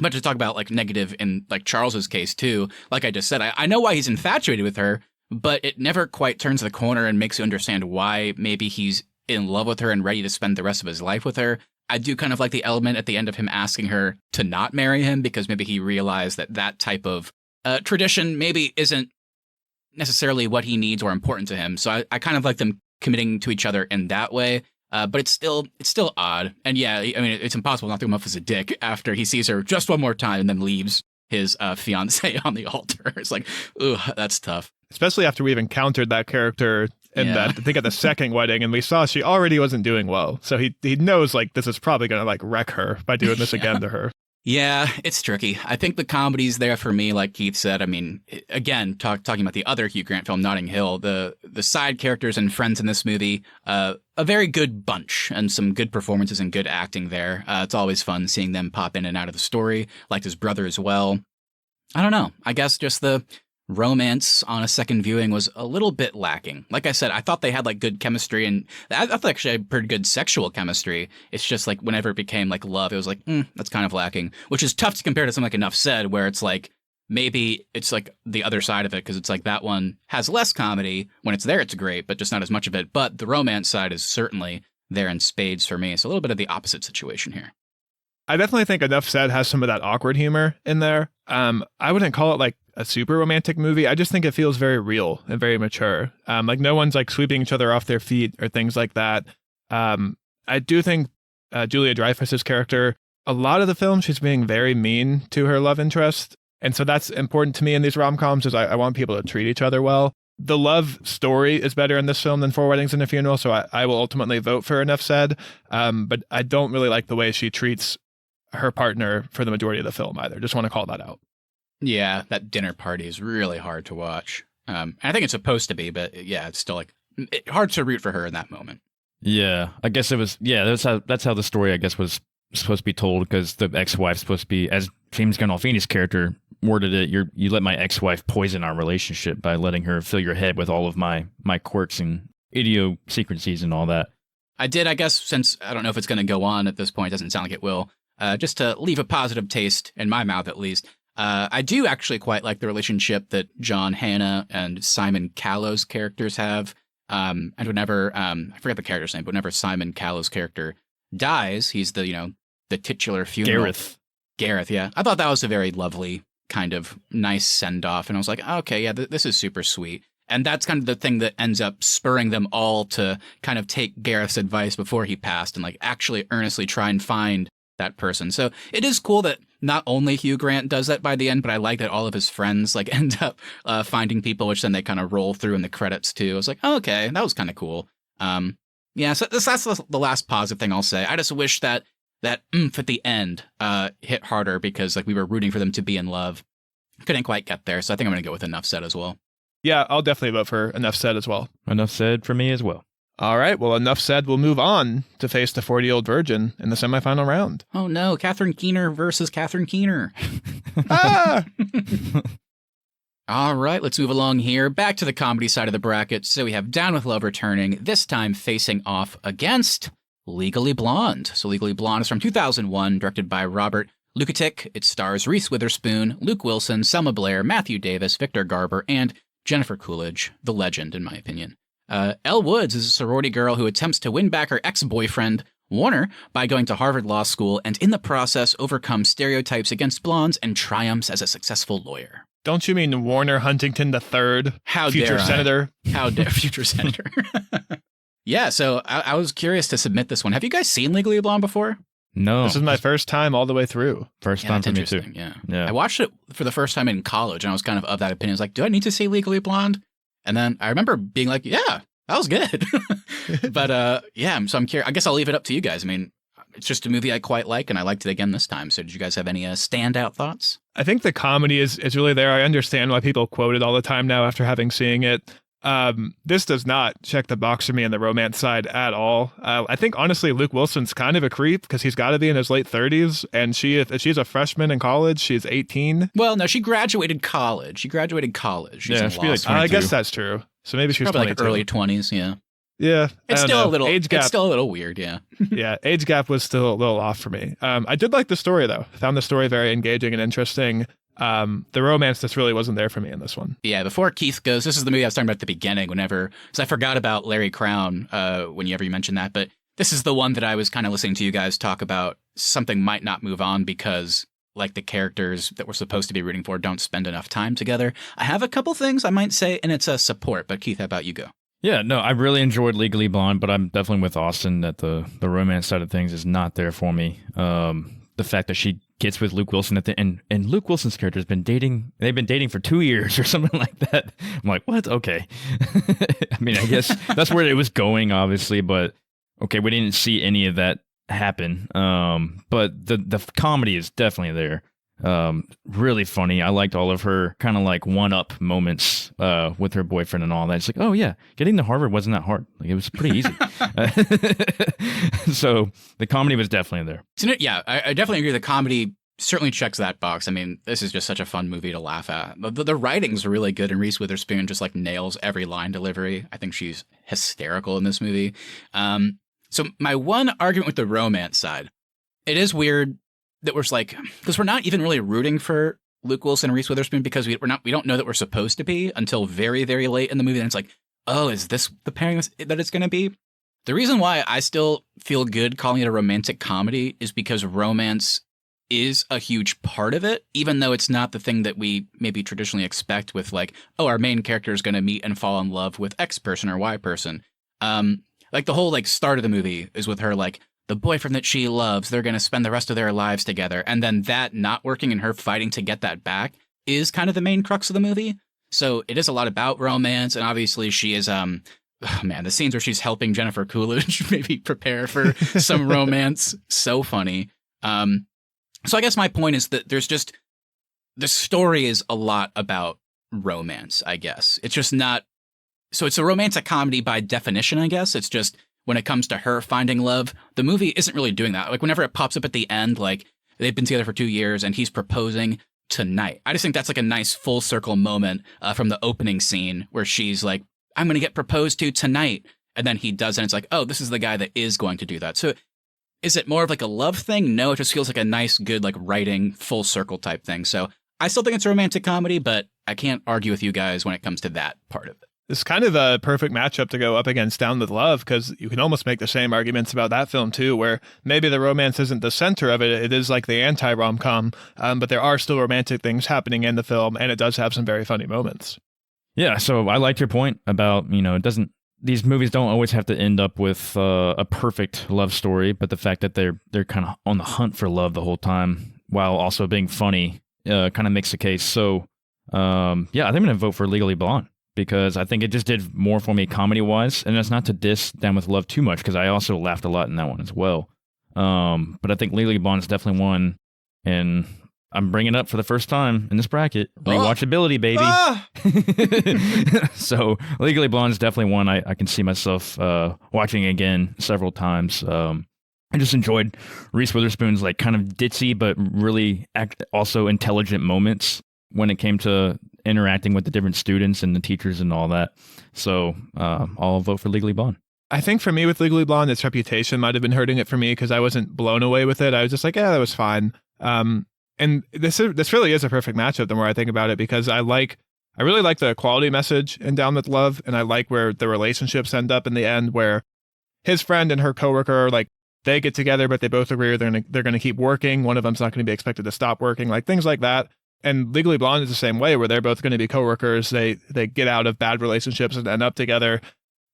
But to talk about like negative in like Charles's case too, like I just said, I know why he's infatuated with her, but it never quite turns the corner and makes you understand why maybe he's in love with her and ready to spend the rest of his life with her. I do kind of like the element at the end of him asking her to not marry him, because maybe he realized that that type of tradition maybe isn't necessarily what he needs or important to him. So I kind of like them committing to each other in that way. But it's still odd. And yeah, I mean, it's impossible not to come off as a dick after he sees her just one more time and then leaves his fiance on the altar. It's like, ooh, that's tough. Especially after we've encountered that character in that, I think at the second wedding, and we saw she already wasn't doing well. So he knows like this is probably going to like wreck her by doing this again to her. Yeah, it's tricky. I think the comedy's there for me, like Keith said. I mean, again, talking about the other Hugh Grant film, Notting Hill, the side characters and friends in this movie, a very good bunch and some good performances and good acting there. It's always fun seeing them pop in and out of the story, like his brother as well. I don't know. I guess just the romance on a second viewing was a little bit lacking. Like I said, I thought they had like good chemistry, and I thought they actually had pretty good sexual chemistry. It's just like whenever it became like love, it was like, that's kind of lacking, which is tough to compare to something like Enough Said, where it's like, maybe it's like the other side of it, because it's like that one has less comedy. When it's there, it's great, but just not as much of it. But the romance side is certainly there in spades for me. It's a little bit of the opposite situation here. I definitely think Enough Said has some of that awkward humor in there. I wouldn't call it like a super romantic movie. I just think it feels very real and very mature. Like no one's like sweeping each other off their feet or things like that. I do think Julia Dreyfus's character, a lot of the film, she's being very mean to her love interest. And so that's important to me in these rom-coms, is I want people to treat each other well. The love story is better in this film than Four Weddings and a Funeral, so I will ultimately vote for Enough Said. But I don't really like the way she treats her partner for the majority of the film either. Just want to call that out. Yeah, that dinner party is really hard to watch. And I think it's supposed to be, but yeah, it's still like hard to root for her in that moment. Yeah, I guess it was. Yeah, that's how the story, I guess, was supposed to be told, because the ex-wife's supposed to be, as James Gandolfini's character worded it, you let my ex-wife poison our relationship by letting her fill your head with all of my quirks and idiosyncrasies and all that. I did, I guess, since I don't know if it's going to go on at this point, it doesn't sound like it will, just to leave a positive taste in my mouth at least. I do actually quite like the relationship that John Hannah and Simon Callow's characters have. And whenever, I forget the character's name, but whenever Simon Callow's character dies, he's the titular funeral. Gareth, yeah. I thought that was a very lovely, kind of nice send-off. And I was like, okay, yeah, this is super sweet. And that's kind of the thing that ends up spurring them all to kind of take Gareth's advice before he passed and like actually earnestly try and find that person. So it is cool that not only Hugh Grant does that by the end, but I like that all of his friends like end up finding people, which then they kind of roll through in the credits too. I was like, oh, okay, that was kind of cool. Yeah, so that's the last positive thing I'll say. I just wish that oomph at the end hit harder because like we were rooting for them to be in love. Couldn't quite get there, so I think I'm going to go with enough said as well. Yeah, I'll definitely vote for enough said as well. Enough said for me as well. All right, well, enough said. We'll move on to face the 40-year-old virgin in the semifinal round. Oh no, Catherine Keener versus Catherine Keener. Ah! All right, let's move along here. Back to the comedy side of the bracket. So we have Down with Love returning, this time facing off against Legally Blonde. So Legally Blonde is from 2001, directed by Robert Luketic. It stars Reese Witherspoon, Luke Wilson, Selma Blair, Matthew Davis, Victor Garber, and Jennifer Coolidge, the legend, in my opinion. Elle Woods is a sorority girl who attempts to win back her ex-boyfriend, Warner, by going to Harvard Law School and in the process overcomes stereotypes against blondes and triumphs as a successful lawyer. Don't you mean Warner Huntington III? How future dare senator? How dare future senator? Yeah, so I was curious to submit this one. Have you guys seen Legally Blonde before? No. This is my first time all the way through. First time for me too. Yeah. I watched it for the first time in college, and I was kind of that opinion. I was like, do I need to see Legally Blonde? And then I remember being like, yeah, that was good. But yeah, so I'm curious. I guess I'll leave it up to you guys. I mean, it's just a movie I quite like, and I liked it again this time. So did you guys have any standout thoughts? I think the comedy is really there. I understand why people quote it all the time now after having seen it. This does not check the box for me on the romance side at all. I think honestly Luke Wilson's kind of a creep because he's got to be in his late 30s, and if she's a freshman in college, she's 18. Well, no, she graduated college. She's Yeah, in she'd law be like school. 22. I guess that's true. So maybe she's Probably 22. like early 20s. Yeah, Yeah, it's I don't still know. a little age gap. It's still a little weird. Yeah. Yeah, age gap was still a little off for me. I did like the story though. Found the story very engaging and interesting. The romance just really wasn't there for me in this one. Yeah, before Keith goes, this is the movie I was talking about at the beginning because I forgot about Larry Crown whenever you mentioned that, but this is the one that I was kind of listening to you guys talk about. Something might not move on because like the characters that we're supposed to be rooting for don't spend enough time together. I have a couple things I might say, and it's a support, but Keith, how about you go? Yeah, no, I really enjoyed Legally Blonde, but I'm definitely with Austin that the romance side of things is not there for me. The fact that she gets with Luke Wilson at the end, and Luke Wilson's character they've been dating for 2 years or something like that. I'm like, what? Okay. I mean, I guess that's where it was going, obviously, but okay, we didn't see any of that happen. But the comedy is definitely there. Really funny. I liked all of her kind of like one-up moments with her boyfriend and all that. It's like, oh yeah, getting to Harvard wasn't that hard. Like it was pretty easy. So the comedy was definitely there. Yeah, I definitely agree. The comedy certainly checks that box. I mean, this is just such a fun movie to laugh at. The writing's really good, and Reese Witherspoon just like nails every line delivery. I think she's hysterical in this movie. So my one argument with the romance side, it is weird that we're like, because we're not even really rooting for Luke Wilson and Reese Witherspoon because we don't know that we're supposed to be until very, very late in the movie. And it's like, oh, is this the pairing that it's going to be? The reason why I still feel good calling it a romantic comedy is because romance is a huge part of it, even though it's not the thing that we maybe traditionally expect with like, oh, our main character is going to meet and fall in love with X person or Y person. Like the whole like start of the movie is with her like, the boyfriend that she loves, they're going to spend the rest of their lives together. And then that not working and her fighting to get that back is kind of the main crux of the movie. So it is a lot about romance. And obviously she is, the scenes where she's helping Jennifer Coolidge maybe prepare for some romance. So funny. So I guess my point is that there's just, the story is a lot about romance, I guess. It's just not, so it's a romantic comedy by definition, I guess. It's just, when it comes to her finding love, the movie isn't really doing that. Like whenever it pops up at the end, like they've been together for 2 years and he's proposing tonight. I just think that's like a nice full circle moment from the opening scene where she's like, I'm going to get proposed to tonight. And then he does, and it's like, oh, this is the guy that is going to do that. So is it more of like a love thing? No, it just feels like a nice, good, like writing full circle type thing. So I still think it's a romantic comedy, but I can't argue with you guys when it comes to that part of it. It's kind of a perfect matchup to go up against Down with Love because you can almost make the same arguments about that film too, where maybe the romance isn't the center of it. It is like the anti-rom-com, but there are still romantic things happening in the film, and it does have some very funny moments. Yeah, so I liked your point about, it doesn't, these movies don't always have to end up with a perfect love story, but the fact that they're kind of on the hunt for love the whole time while also being funny kind of makes the case. So, yeah, I think I'm going to vote for Legally Blonde because I think it just did more for me comedy-wise, and that's not to diss Down with Love too much because I also laughed a lot in that one as well. But I think Legally Blonde is definitely one, and I'm bringing it up for the first time in this bracket. Rewatchability, baby. So Legally Blonde is definitely one I can see myself watching again several times. I just enjoyed Reese Witherspoon's like kind of ditzy but really also intelligent moments when it came to interacting with the different students and the teachers and all that. So I'll vote for Legally Blonde. I think for me with Legally Blonde, its reputation might have been hurting it for me because I wasn't blown away with it. I was just like, yeah, that was fine. And this really is a perfect matchup the more I think about it because I really like the quality message in Down with Love, and I like where the relationships end up in the end, where his friend and her coworker, like, they get together, but they both agree they're gonna keep working. One of them's not going to be expected to stop working, like things like that. And Legally Blonde is the same way, where they're both going to be coworkers. They get out of bad relationships and end up together.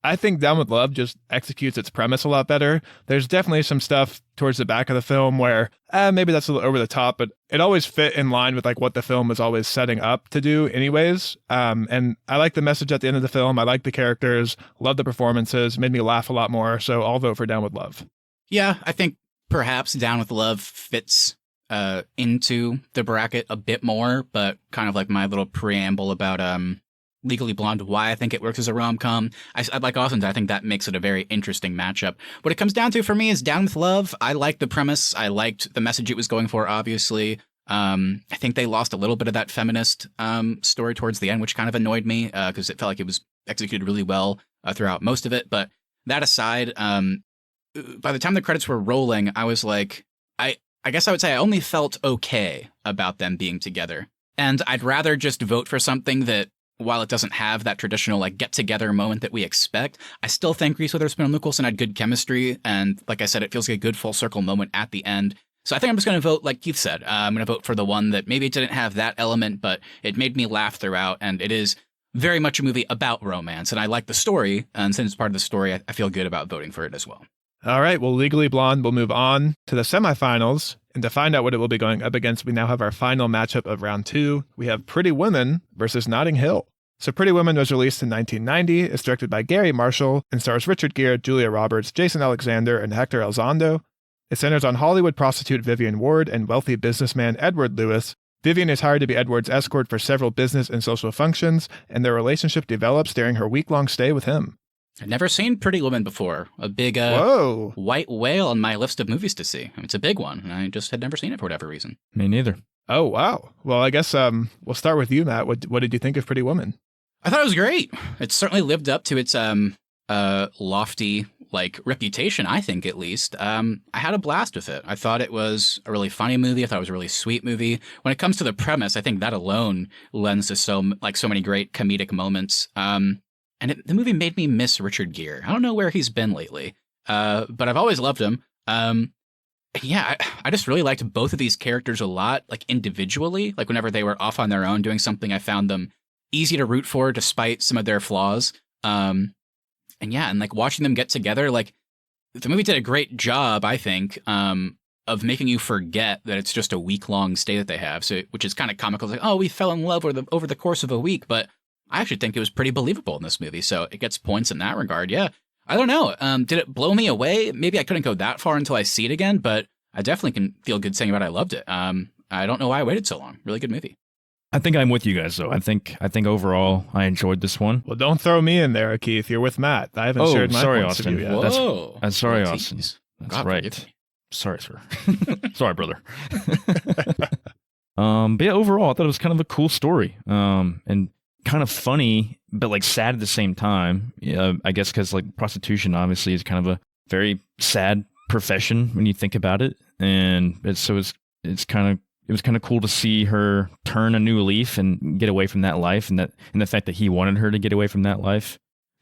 I think Down with Love just executes its premise a lot better. There's definitely some stuff towards the back of the film where maybe that's a little over the top, but it always fit in line with like what the film was always setting up to do anyways. And I like the message at the end of the film. I like the characters, love the performances, made me laugh a lot more. So I'll vote for Down with Love. Yeah, I think perhaps Down with Love fits into the bracket a bit more, but kind of like my little preamble about Legally Blonde, why I think it works as a rom-com. I like Austin, I think that makes it a very interesting matchup. What it comes down to for me is Down with Love. I liked the premise. I liked the message it was going for, obviously. I think they lost a little bit of that feminist story towards the end, which kind of annoyed me because it felt like it was executed really well throughout most of it. But that aside, by the time the credits were rolling, I was like, I guess I would say I only felt okay about them being together. And I'd rather just vote for something that, while it doesn't have that traditional like get-together moment that we expect, I still think Reese Witherspoon and Luke Wilson had good chemistry. And like I said, it feels like a good full circle moment at the end. So I think I'm just going to vote like Keith said. I'm going to vote for the one that maybe it didn't have that element, but it made me laugh throughout. And it is very much a movie about romance. And I like the story. And since it's part of the story, I feel good about voting for it as well. All right, well, Legally Blonde will move on to the semifinals. And to find out what it will be going up against, we now have our final matchup of round 2. We have Pretty Women versus Notting Hill. So Pretty Women was released in 1990. It's directed by Gary Marshall and stars Richard Gere, Julia Roberts, Jason Alexander, and Hector Elizondo. It centers on Hollywood prostitute Vivian Ward and wealthy businessman Edward Lewis. Vivian is hired to be Edward's escort for several business and social functions, and their relationship develops during her week-long stay with him. I've never seen Pretty Woman before. A big white whale on my list of movies to see. I mean, it's a big one, and I just had never seen it for whatever reason. Me neither. Oh, wow. Well, I guess we'll start with you, Matt. What did you think of Pretty Woman? I thought it was great. It certainly lived up to its lofty like reputation, I think, at least. I had a blast with it. I thought it was a really funny movie. I thought it was a really sweet movie. When it comes to the premise, I think that alone lends to so many great comedic moments. And the movie made me miss Richard Gere. I don't know where he's been lately, but I've always loved him. Yeah, I just really liked both of these characters a lot, like individually. Like whenever they were off on their own doing something, I found them easy to root for despite some of their flaws. And like watching them get together, like the movie did a great job, I think, of making you forget that it's just a week-long stay that they have. So, which is kind of comical. It's like, oh, we fell in love over the course of a week, but I actually think it was pretty believable in this movie, so it gets points in that regard. Yeah, I don't know. Did it blow me away? Maybe I couldn't go that far until I see it again, but I definitely can feel good saying about I loved it. I don't know why I waited so long. Really good movie. I think I'm with you guys, though. I think overall I enjoyed this one. Well, don't throw me in there, Keith. You're with Matt. I haven't shared my points Austin. of view yet. Whoa. That's sorry, Austin. That's God, right. Sorry, sir. Sorry, brother. But yeah, overall, I thought it was kind of a cool story. And kind of funny, but like sad at the same time. I guess because like prostitution obviously is kind of a very sad profession when you think about it, and it was kind of cool to see her turn a new leaf and get away from that life, and the fact that he wanted her to get away from that life,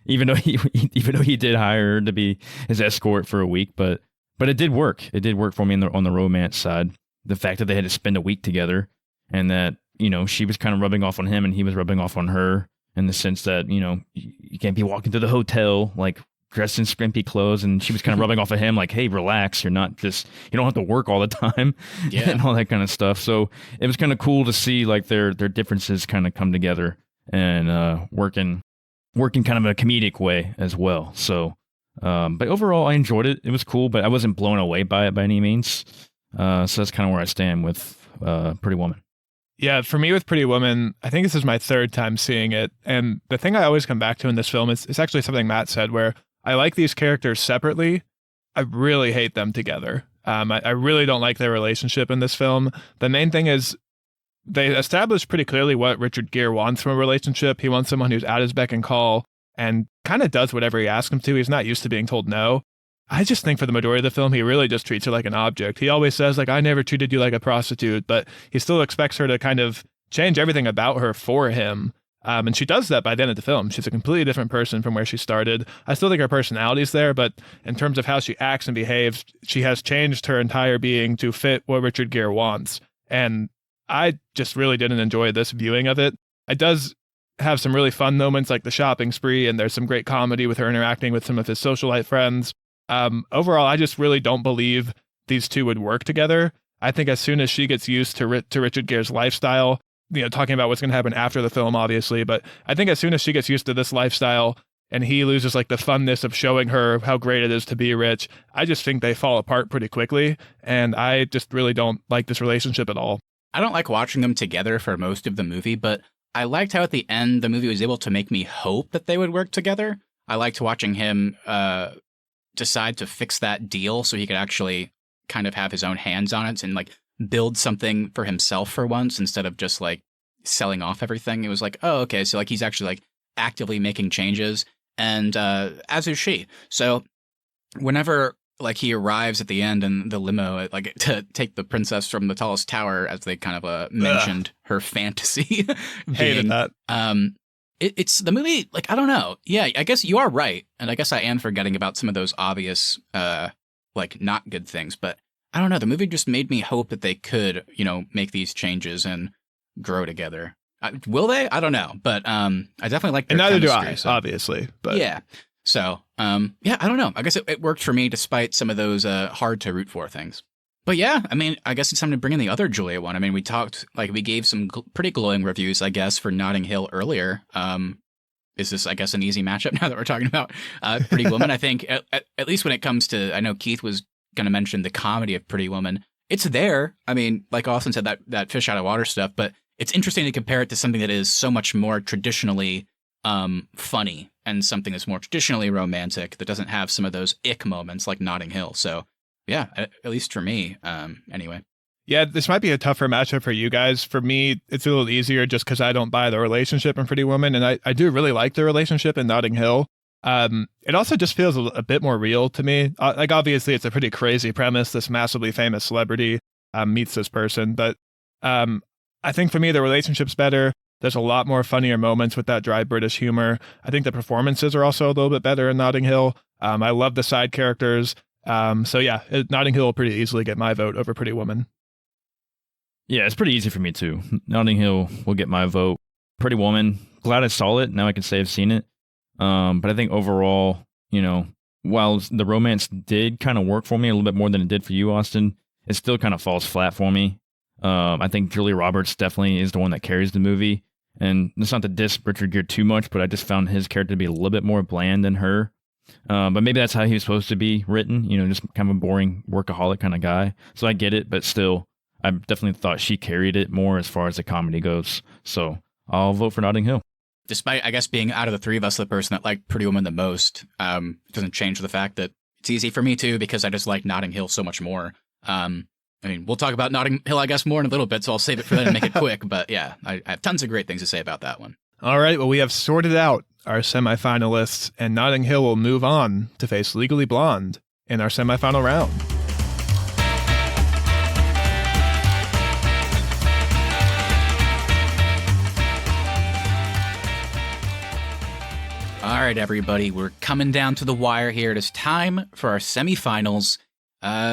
even though he did hire her to be his escort for a week, but it did work. It did work for me on the romance side. The fact that they had to spend a week together, and that she was kind of rubbing off on him and he was rubbing off on her, in the sense that, you can't be walking to the hotel like dressed in scrimpy clothes, and she was kind of rubbing off of him like, hey, relax, you don't have to work all the time. Yeah. And all that kind of stuff. So it was kind of cool to see like their differences kind of come together and working kind of in a comedic way as well. So but overall I enjoyed it. It was cool, but I wasn't blown away by it by any means. So that's kind of where I stand with Pretty Woman. Yeah, for me with Pretty Woman, I think this is my third time seeing it. And the thing I always come back to in this film is it's actually something Matt said, where I like these characters separately. I really hate them together. I really don't like their relationship in this film. The main thing is they establish pretty clearly what Richard Gere wants from a relationship. He wants someone who's at his beck and call and kind of does whatever he asks him to. He's not used to being told no. I just think for the majority of the film, he really just treats her like an object. He always says, like, I never treated you like a prostitute, but he still expects her to kind of change everything about her for him. And she does that by the end of the film. She's a completely different person from where she started. I still think her personality's there, but in terms of how she acts and behaves, she has changed her entire being to fit what Richard Gere wants. And I just really didn't enjoy this viewing of it. It does have some really fun moments like the shopping spree, and there's some great comedy with her interacting with some of his socialite friends. Overall, I just really don't believe these two would work together. I think as soon as she gets used to Richard Gere's lifestyle, talking about what's going to happen after the film, obviously, but I think as soon as she gets used to this lifestyle and he loses like the funness of showing her how great it is to be rich, I just think they fall apart pretty quickly. And I just really don't like this relationship at all. I don't like watching them together for most of the movie, but I liked how at the end the movie was able to make me hope that they would work together. I liked watching him decide to fix that deal so he could actually kind of have his own hands on it and like build something for himself for once instead of just like selling off everything. It was like, oh, okay, so like he's actually like actively making changes, and as is she. So whenever like he arrives at the end in the limo, like to take the princess from the tallest tower, as they kind of mentioned her fantasy. Hated that. It's the movie, like, I don't know. Yeah, I guess you are right. And I guess I am forgetting about some of those obvious, like, not good things. But I don't know. The movie just made me hope that they could, make these changes and grow together. Will they? I don't know. But I definitely like their chemistry. And neither chemistry, do I, obviously. But yeah. So, yeah, I don't know. I guess it worked for me despite some of those hard to root for things. But yeah, I mean, I guess it's time to bring in the other Julia one. I mean, we gave some pretty glowing reviews, I guess, for Notting Hill earlier. Is this, I guess, an easy matchup now that we're talking about Pretty Woman? I think, at least when it comes to, I know Keith was going to mention the comedy of Pretty Woman. It's there. I mean, like Austin said, that fish out of water stuff, but it's interesting to compare it to something that is so much more traditionally funny and something that's more traditionally romantic that doesn't have some of those ick moments like Notting Hill. So yeah, at least for me, anyway. Yeah, this might be a tougher matchup for you guys. For me, it's a little easier just because I don't buy the relationship in Pretty Woman, and I do really like the relationship in Notting Hill. It also just feels a bit more real to me. Like, obviously, it's a pretty crazy premise. This massively famous celebrity meets this person, but I think for me, the relationship's better. There's a lot more funnier moments with that dry British humor. I think the performances are also a little bit better in Notting Hill. I love the side characters. So yeah, Notting Hill will pretty easily get my vote over Pretty Woman. Yeah, it's pretty easy for me too. Notting Hill will get my vote. Pretty Woman, glad I saw it. Now I can say I've seen it. But I think overall, while the romance did kind of work for me a little bit more than it did for you, Austin, it still kind of falls flat for me. I think Julia Roberts definitely is the one that carries the movie. And it's not to diss Richard Gere too much, but I just found his character to be a little bit more bland than her. But maybe that's how he was supposed to be written, just kind of a boring workaholic kind of guy. So I get it, but still, I definitely thought she carried it more as far as the comedy goes. So I'll vote for Notting Hill. Despite, I guess, being out of the three of us the person that liked Pretty Woman the most, it doesn't change the fact that it's easy for me too, because I just like Notting Hill so much more. I mean, we'll talk about Notting Hill, I guess, more in a little bit, so I'll save it for then and make it quick. But yeah, I have tons of great things to say about that one. All right, well, we have sorted out our semifinalists, and Notting Hill will move on to face Legally Blonde in our semifinal round. All right, everybody, we're coming down to the wire here. It is time for our semifinals.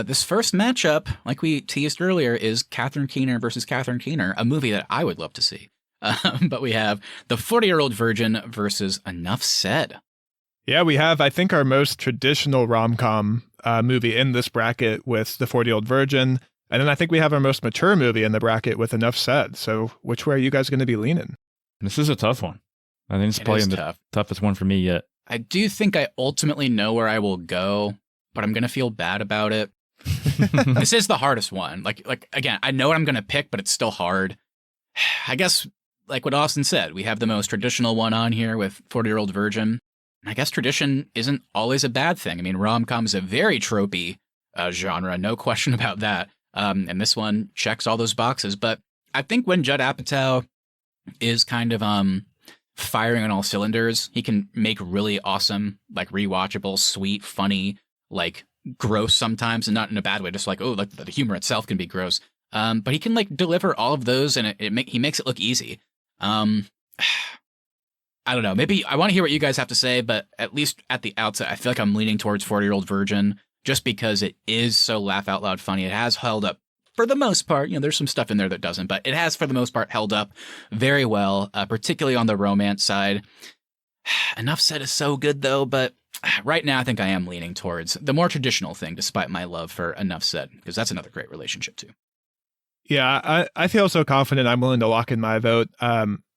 This first matchup, like we teased earlier, is Catherine Keener versus Catherine Keener, a movie that I would love to see. But we have The 40-Year-Old Virgin versus Enough Said. Yeah, we have, I think, our most traditional rom-com movie in this bracket with The 40-Year-Old Virgin. And then I think we have our most mature movie in the bracket with Enough Said. So which way are you guys going to be leaning? This is a tough one. I think it's It probably is the tough. toughest one for me yet. I do think I ultimately know where I will go, but I'm going to feel bad about it. This is the hardest one. Like again, I know what I'm going to pick, but it's still hard. I guess, like what Austin said, we have the most traditional one on here with 40-Year-Old Virgin. I guess tradition isn't always a bad thing. I mean, rom-com is a very tropey genre, no question about that. And this one checks all those boxes. But I think when Judd Apatow is kind of firing on all cylinders, he can make really awesome, like rewatchable, sweet, funny, like gross sometimes, and not in a bad way, just like, oh, like the humor itself can be gross. But he can like deliver all of those, and he makes it look easy. I don't know. Maybe I want to hear what you guys have to say, but at least at the outset, I feel like I'm leaning towards 40-Year-Old Virgin just because it is so laugh out loud funny. It has held up for the most part. You know, there's some stuff in there that doesn't, but it has for the most part held up very well, particularly on the romance side. Enough Said is so good though, but right now I think I am leaning towards the more traditional thing, despite my love for Enough Said, because that's another great relationship too. Yeah, I feel so confident I'm willing to lock in my vote.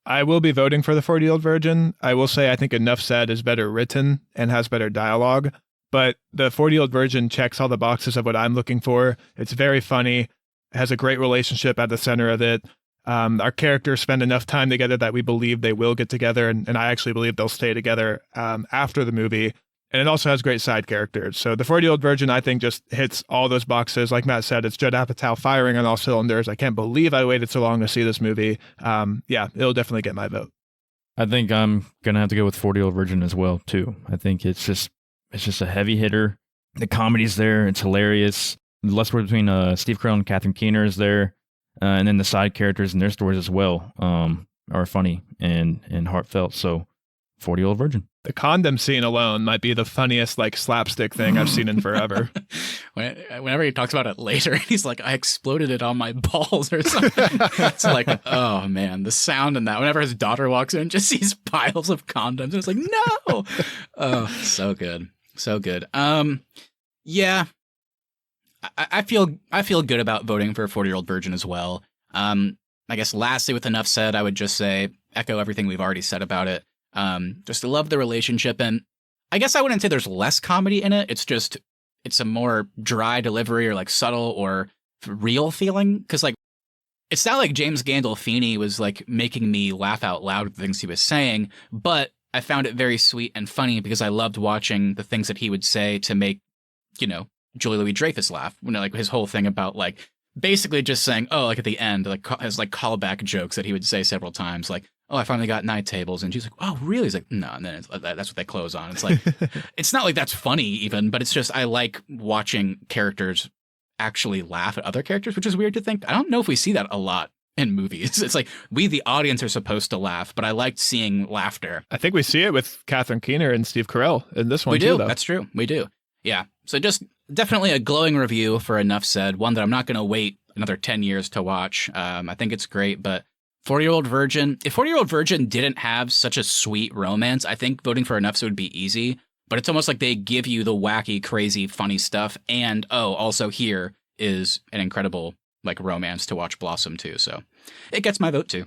I will be voting for The 40-Year-Old Virgin. I will say I think Enough Said is better written and has better dialogue, but The 40-Year-Old Virgin checks all the boxes of what I'm looking for. It's very funny, has a great relationship at the center of it. Our characters spend enough time together that we believe they will get together, and I actually believe they'll stay together after the movie. And it also has great side characters. So The 40-Year-Old Virgin, I think, just hits all those boxes. Like Matt said, it's Judd Apatow firing on all cylinders. I can't believe I waited so long to see this movie. Yeah, it'll definitely get my vote. I think I'm going to have to go with 40-Year-Old Virgin as well, too. I think it's just a heavy hitter. The comedy's there. It's hilarious. The lust between Steve Carell and Catherine Keener is there. And then the side characters and their stories as well are funny and heartfelt. So 40-Year-Old Virgin. The condom scene alone might be the funniest like slapstick thing I've seen in forever. Whenever he talks about it later, he's like, I exploded it on my balls or something. It's like, oh man, the sound in that. Whenever his daughter walks in, just sees piles of condoms. It's like, no. Oh, so good. So good. Yeah. I feel good about voting for 40-Year-Old Virgin as well. I guess lastly, with Enough Said, I would just say echo everything we've already said about it. Just to love the relationship, and I guess I wouldn't say there's less comedy in it. It's a more dry delivery or like subtle or real feeling. Because like it's not like James Gandolfini was like making me laugh out loud with the things he was saying, but I found it very sweet and funny because I loved watching the things that he would say to make, you know, Julie Louis-Dreyfus laugh. You know, like his whole thing about like basically just saying, oh, like at the end, like has like callback jokes that he would say several times, like, oh, I finally got night tables. And she's like, oh, really? He's like, no. And then that's what they close on. It's like, it's not like that's funny even, but it's just, I like watching characters actually laugh at other characters, which is weird to think. I don't know if we see that a lot in movies. It's like we, the audience, are supposed to laugh, but I liked seeing laughter. I think we see it with Catherine Keener and Steve Carell in this one we too, do. though. That's true. We do. Yeah. So just definitely a glowing review for Enough Said, one that I'm not going to wait another 10 years to watch. I think it's great, but 40-Year-Old Virgin, if 40-Year-Old Virgin didn't have such a sweet romance, I think voting for Enough Said would be easy, but it's almost like they give you the wacky, crazy, funny stuff, and also here is an incredible like romance to watch blossom too, so it gets my vote too.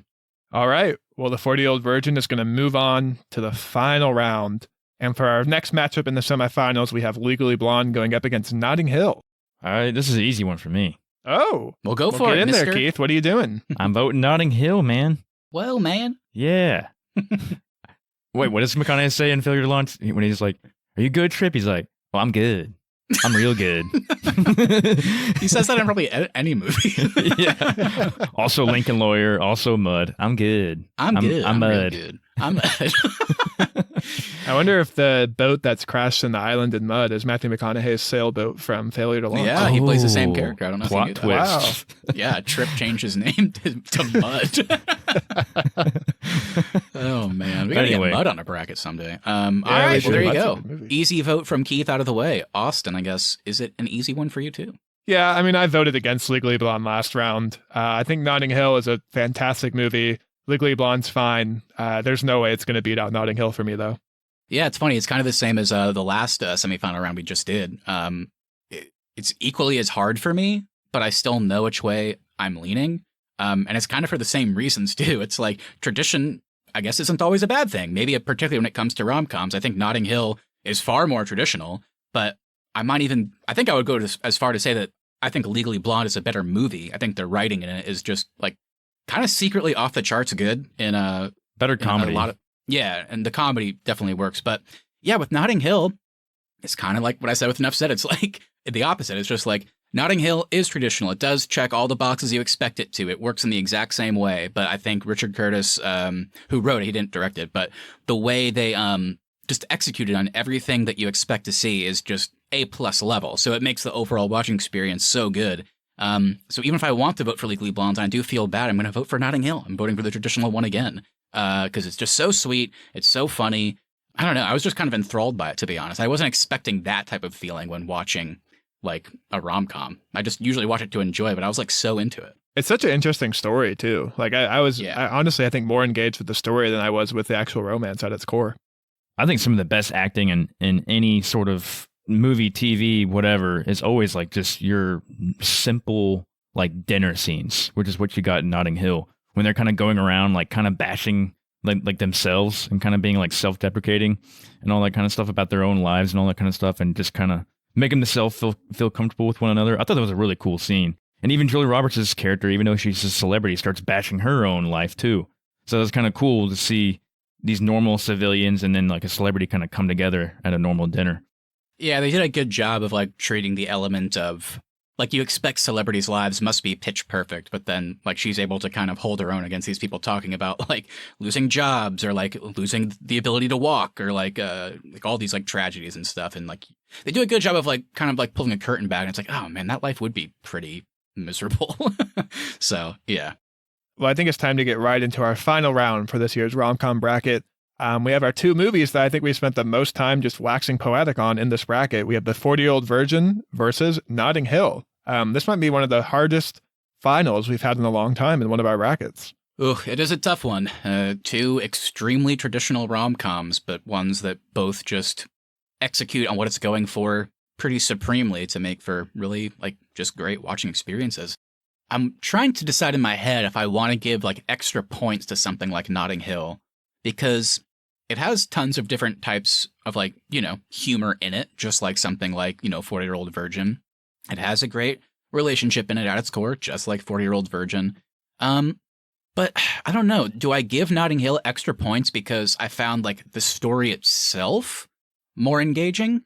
All right, well, the 40-Year-Old Virgin is going to move on to the final round, and for our next matchup in the semifinals, we have Legally Blonde going up against Notting Hill. All right, this is an easy one for me. Oh, well, go for get it, in mister. there, Keith. What are you doing? I'm voting Notting Hill, man. Well, man. Yeah. Wait, what does McConaughey say in Failure to Launch when he's like, "Are you good, Trip?" He's like, "Well, I'm good. I'm real good." He says that in probably any movie. Yeah. Also Lincoln Lawyer, also Mud. I'm good. I'm good. I'm real Mud. good. I'm Mud. I wonder if the boat that's crashed in the island in mud is Matthew McConaughey's sailboat from Failure to Launch. Yeah, he plays the same Oh, character. I don't know plot if you knew that. twist. Wow. Yeah, Trip changed his name to Mud. Oh, man. We got to Anyway. get Mud on a bracket someday. All we right, should. well, there you That's go. a good movie. Easy vote from Keith out of the way. Austin, I guess, is it an easy one for you too? Yeah, I mean, I voted against Legally Blonde last round. I think Notting Hill is a fantastic movie. Legally Blonde's fine. There's no way it's going to beat out Notting Hill for me, though. Yeah, it's funny. It's kind of the same as the last semifinal round we just did. It's equally as hard for me, but I still know which way I'm leaning. And it's kind of for the same reasons, too. It's like tradition, I guess, isn't always a bad thing. Maybe particularly when it comes to rom-coms. I think Notting Hill is far more traditional, but I think I would go as far to say that I think Legally Blonde is a better movie. I think the writing in it is just like kind of secretly off the charts good in a better comedy. Yeah, and the comedy definitely works. But yeah, with Notting Hill, it's kind of like what I said with Enough Said. It's like the opposite. It's just like Notting Hill is traditional. It does check all the boxes you expect it to. It works in the exact same way. But I think Richard Curtis, who wrote it, he didn't direct it, but the way they just executed on everything that you expect to see is just A+ level. So it makes the overall watching experience so good. So even if I want to vote for Legally Blonde, I do feel bad. I'm going to vote for Notting Hill. I'm voting for the traditional one again. Because it's just so sweet. It's so funny. I don't know. I was just kind of enthralled by it, to be honest. I wasn't expecting that type of feeling when watching like a rom-com. I just usually watch it to enjoy, but I was like so into it. It's such an interesting story too. Like I honestly, I think more engaged with the story than I was with the actual romance at its core. I think some of the best acting in any sort of movie, TV, whatever, is always like just your simple like dinner scenes, which is what you got in Notting Hill. When they're kind of going around, like kind of bashing like themselves and kind of being like self-deprecating and all that kind of stuff about their own lives and all that kind of stuff, and just kind of making themselves feel comfortable with one another. I thought that was a really cool scene. And even Julia Roberts' character, even though she's a celebrity, starts bashing her own life too. So it's kind of cool to see these normal civilians and then like a celebrity kind of come together at a normal dinner. Yeah, they did a good job of like treating the element of like you expect celebrities' lives must be pitch perfect, but then like she's able to kind of hold her own against these people talking about like losing jobs or like losing the ability to walk or like all these like tragedies and stuff. And like they do a good job of like kind of like pulling a curtain back, and it's like, oh man, that life would be pretty miserable. So yeah. Well, I think it's time to get right into our final round for this year's rom-com bracket. We have our two movies that I think we spent the most time just waxing poetic on in this bracket. We have The 40-Year-Old Virgin versus Notting Hill. This might be one of the hardest finals we've had in a long time in one of our brackets. Ooh, it is a tough one. Two extremely traditional rom-coms, but ones that both just execute on what it's going for pretty supremely to make for really like just great watching experiences. I'm trying to decide in my head if I want to give like extra points to something like Notting Hill, because it has tons of different types of like, you know, humor in it, just like something like, you know, 40-Year-Old Virgin. It has a great relationship in it at its core, just like 40-Year-Old Virgin. But I don't know. Do I give Notting Hill extra points because I found like the story itself more engaging?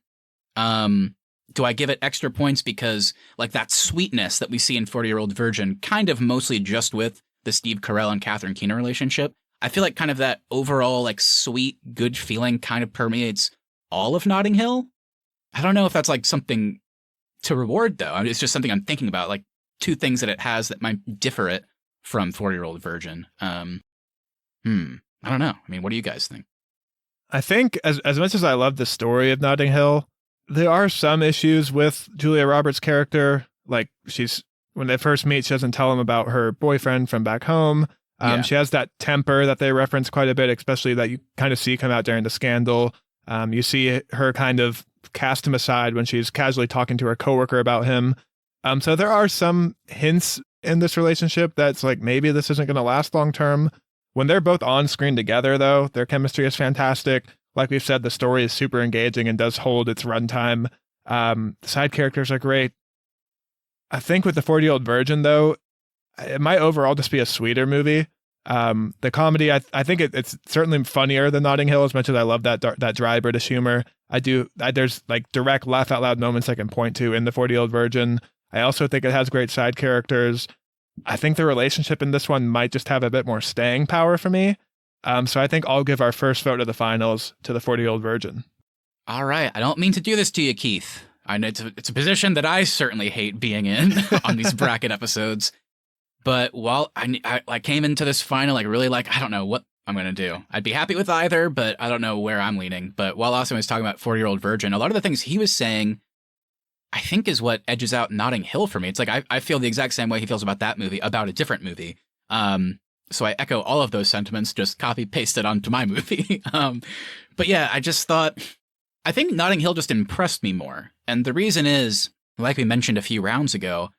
Do I give it extra points because like that sweetness that we see in 40-Year-Old Virgin, kind of mostly just with the Steve Carell and Catherine Keener relationship, I feel like kind of that overall like sweet, good feeling kind of permeates all of Notting Hill. I don't know if that's like something to reward though. I mean, it's just something I'm thinking about, like two things that it has that might differ it from 40-Year-Old Virgin. I don't know. I mean, what do you guys think? I think as much as I love the story of Notting Hill, there are some issues with Julia Roberts' character. Like when they first meet, she doesn't tell him about her boyfriend from back home. She has that temper that they reference quite a bit, especially that you kind of see come out during the scandal. You see her kind of cast him aside when she's casually talking to her coworker about him. So there are some hints in this relationship that's like, maybe this isn't going to last long term. When they're both on screen together, though, their chemistry is fantastic. Like we've said, the story is super engaging and does hold its runtime. The side characters are great. I think with The 40-Year-Old Virgin, though, it might overall just be a sweeter movie. The comedy, I think it's certainly funnier than Notting Hill, as much as I love that dry British humor. There's like direct laugh out loud moments I can point to in The 40-Year-Old Virgin. I also think it has great side characters. I think the relationship in this one might just have a bit more staying power for me. So I think I'll give our first vote of the finals to The 40-Year-Old Virgin. All right. I don't mean to do this to you, Keith. I know it's a position that I certainly hate being in on these bracket episodes. But while I came into this final, like really like, I don't know what I'm going to do. I'd be happy with either, but I don't know where I'm leaning. But while Austin was talking about 40-Year-Old Virgin, a lot of the things he was saying, I think is what edges out Notting Hill for me. It's like, I feel the exact same way he feels about that movie, about a different movie. So I echo all of those sentiments, just copy pasted onto my movie. But yeah, I think Notting Hill just impressed me more. And the reason is, like we mentioned a few rounds ago,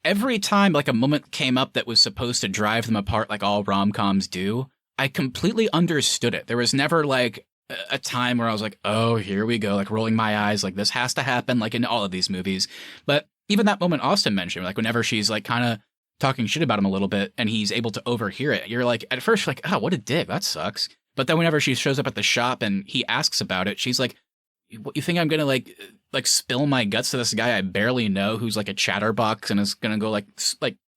every time like a moment came up that was supposed to drive them apart like all rom-coms do, I completely understood it. There was never like a time where I was like, oh, here we go, like rolling my eyes, like this has to happen, like in all of these movies. But even that moment Austin mentioned, like whenever she's like kind of talking shit about him a little bit and he's able to overhear it, you're like, at first you're like, oh, what a dick, that sucks. But then whenever she shows up at the shop and he asks about it, she's like, what, you think I'm gonna like spill my guts to this guy I barely know who's like a chatterbox and is gonna go like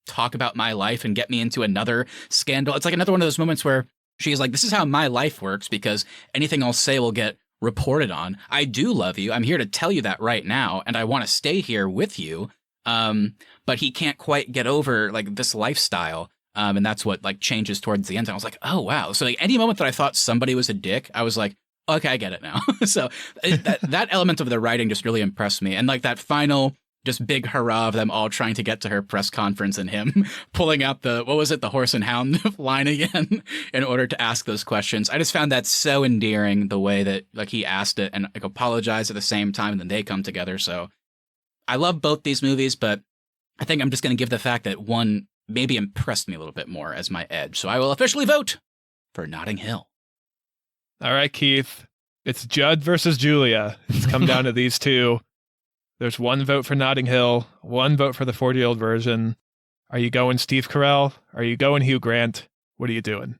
talk about my life and get me into another scandal? It's like another one of those moments where she's like, this is how my life works because anything I'll say will get reported on. I do love you. I'm here to tell you that right now, and I want to stay here with you. But he can't quite get over like this lifestyle. And that's what like changes towards the end. And I was like, oh wow. So like any moment that I thought somebody was a dick, I was like, okay, I get it now. So that element of the writing just really impressed me. And like that final just big hurrah of them all trying to get to her press conference and him pulling out the horse and hound line again in order to ask those questions. I just found that so endearing, the way that like he asked it and like apologized at the same time and then they come together. So I love both these movies, but I think I'm just going to give the fact that one maybe impressed me a little bit more as my edge. So I will officially vote for Notting Hill. All right, Keith. It's Judd versus Julia. It's come down to these two. There's one vote for Notting Hill, one vote for the 40-year-old version. Are you going Steve Carell? Are you going Hugh Grant? What are you doing?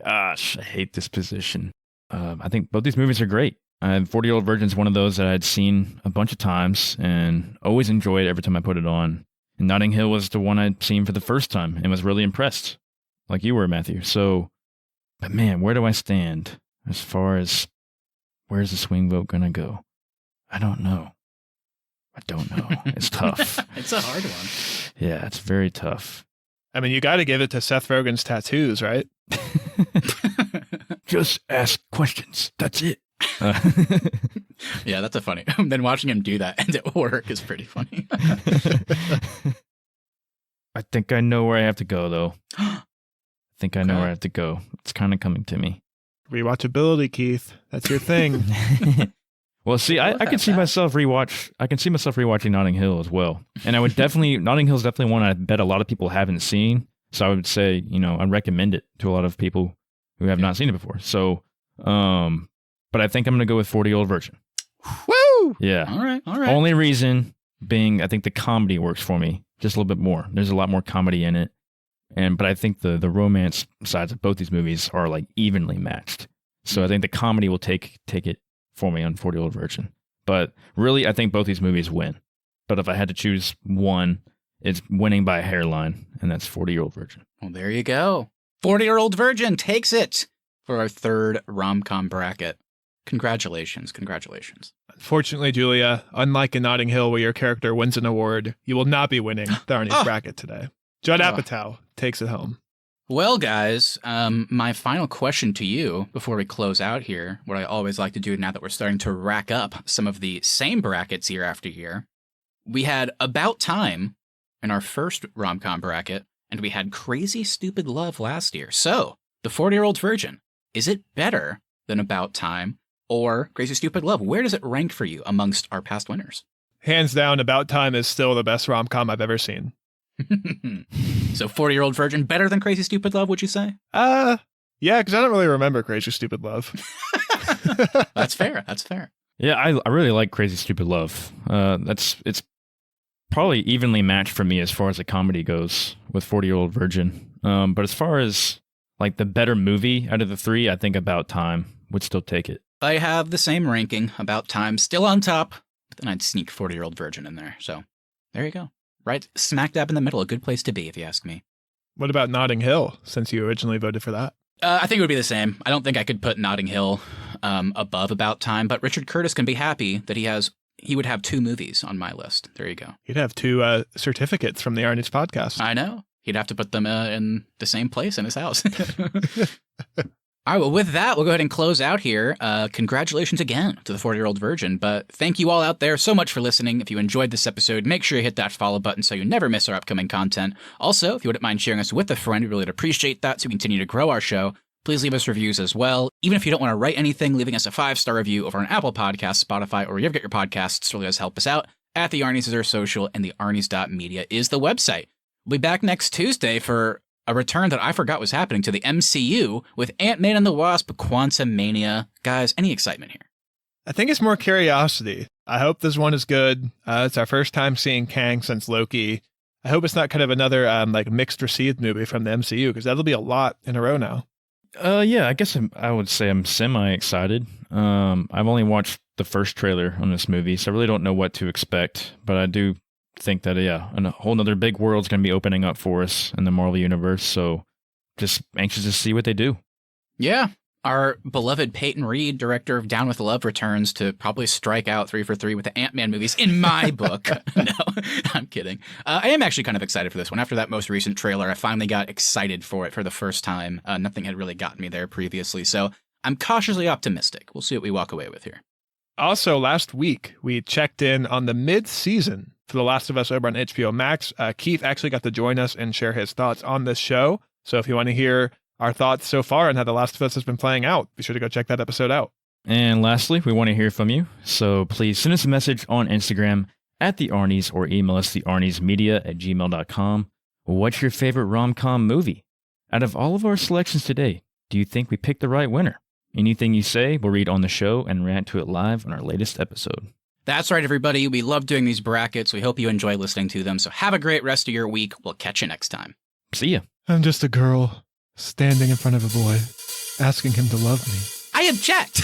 Gosh, I hate this position. I think both these movies are great. 40-year-old Virgin is one of those that I'd seen a bunch of times and always enjoyed every time I put it on. And Notting Hill was the one I'd seen for the first time and was really impressed, like you were, Matthew. So, but man, where do I stand as far as where's the swing vote going to go? I don't know. It's tough. It's a hard one. Yeah, it's very tough. I mean, you got to give it to Seth Rogen's tattoos, right? Just ask questions. That's it. Yeah, that's a funny. Then watching him do that and at work is pretty funny. I think I know where I have to go, though. I think I know where I have to go. It's kind of coming to me. Rewatchability, Keith. That's your thing. Well, see, I can see myself rewatching Notting Hill as well. And I would Notting Hill is definitely one I bet a lot of people haven't seen. So I would say, I recommend it to a lot of people who have not seen it before. So, but I think I'm going to go with 40-year-old Virgin. Woo! Yeah. All right. Only reason being, I think the comedy works for me just a little bit more. There's a lot more comedy in it. But I think the romance sides of both these movies are like evenly matched. So I think the comedy will take it for me on 40-year-old Virgin. But really, I think both these movies win. But if I had to choose one, it's winning by a hairline, and that's 40-year-old Virgin. Well, there you go. 40-year-old Virgin takes it for our third rom-com bracket. Congratulations. Unfortunately, Julia, unlike in Notting Hill where your character wins an award, you will not be winning the Arnies bracket today. Judd Apatow takes it home. Well, guys, my final question to you before we close out here, what I always like to do now that we're starting to rack up some of the same brackets year after year. We had About Time in our first rom-com bracket, and we had Crazy Stupid Love last year. So, the 40-year-old Virgin, is it better than About Time or Crazy Stupid Love? Where does it rank for you amongst our past winners? Hands down, About Time is still the best rom-com I've ever seen. So 40-year-old Virgin better than Crazy Stupid Love, would you say? Yeah, because I don't really remember Crazy Stupid Love. That's fair. Yeah, I really like Crazy Stupid Love. It's probably evenly matched for me as far as the comedy goes with 40-year-old Virgin. But as far as like the better movie out of the three, I think About Time would still take it. I have the same ranking, About Time still on top, but then I'd sneak 40-year-old Virgin in there. So there you go. Right smack dab in the middle, a good place to be, if you ask me. What about Notting Hill, since you originally voted for that? I think it would be the same. I don't think I could put Notting Hill above About Time, but Richard Curtis can be happy that he would have two movies on my list. There you go. He'd have two certificates from the Arnies podcast. I know. He'd have to put them in the same place in his house. All right, well, with that, we'll go ahead and close out here. Congratulations again to the 40-year-old virgin. But thank you all out there so much for listening. If you enjoyed this episode, make sure you hit that follow button so you never miss our upcoming content. Also, if you wouldn't mind sharing us with a friend, we really would appreciate that so we continue to grow our show. Please leave us reviews as well. Even if you don't want to write anything, leaving us a 5-star review over on Apple Podcasts, Spotify, or wherever you get your podcasts really does help us out. At the Arnies is our social, and the Arnies.media is the website. We'll be back next Tuesday for a return that I forgot was happening to the MCU with Ant-Man and the Wasp: Quantumania. Guys, any excitement here? I think it's more curiosity. I hope this one is good. It's our first time seeing Kang since Loki. I hope it's not kind of another mixed received movie from the MCU, because that'll be a lot in a row now. Yeah, I guess I would say I'm semi-excited. I've only watched the first trailer on this movie, so I really don't know what to expect. But I do think that, a whole nother big world's going to be opening up for us in the Marvel Universe. So just anxious to see what they do. Yeah. Our beloved Peyton Reed, director of Down with Love, returns to probably strike out 3 for 3 with the Ant-Man movies, in my book. No, I'm kidding. I am actually kind of excited for this one. After that most recent trailer, I finally got excited for it for the first time. Nothing had really gotten me there previously, so I'm cautiously optimistic. We'll see what we walk away with here. Also, last week, we checked in on the mid-season for The Last of Us over on HBO Max. Keith actually got to join us and share his thoughts on this show. So if you want to hear our thoughts so far and how The Last of Us has been playing out, be sure to go check that episode out. And lastly, we want to hear from you. So please send us a message on Instagram at the Arnies or email us thearniesmedia@gmail.com. What's your favorite rom-com movie? Out of all of our selections today, do you think we picked the right winner? Anything you say, we'll read on the show and react to it live on our latest episode. That's right, everybody. We love doing these brackets. We hope you enjoy listening to them. So have a great rest of your week. We'll catch you next time. See ya. I'm just a girl standing in front of a boy, asking him to love me. I object!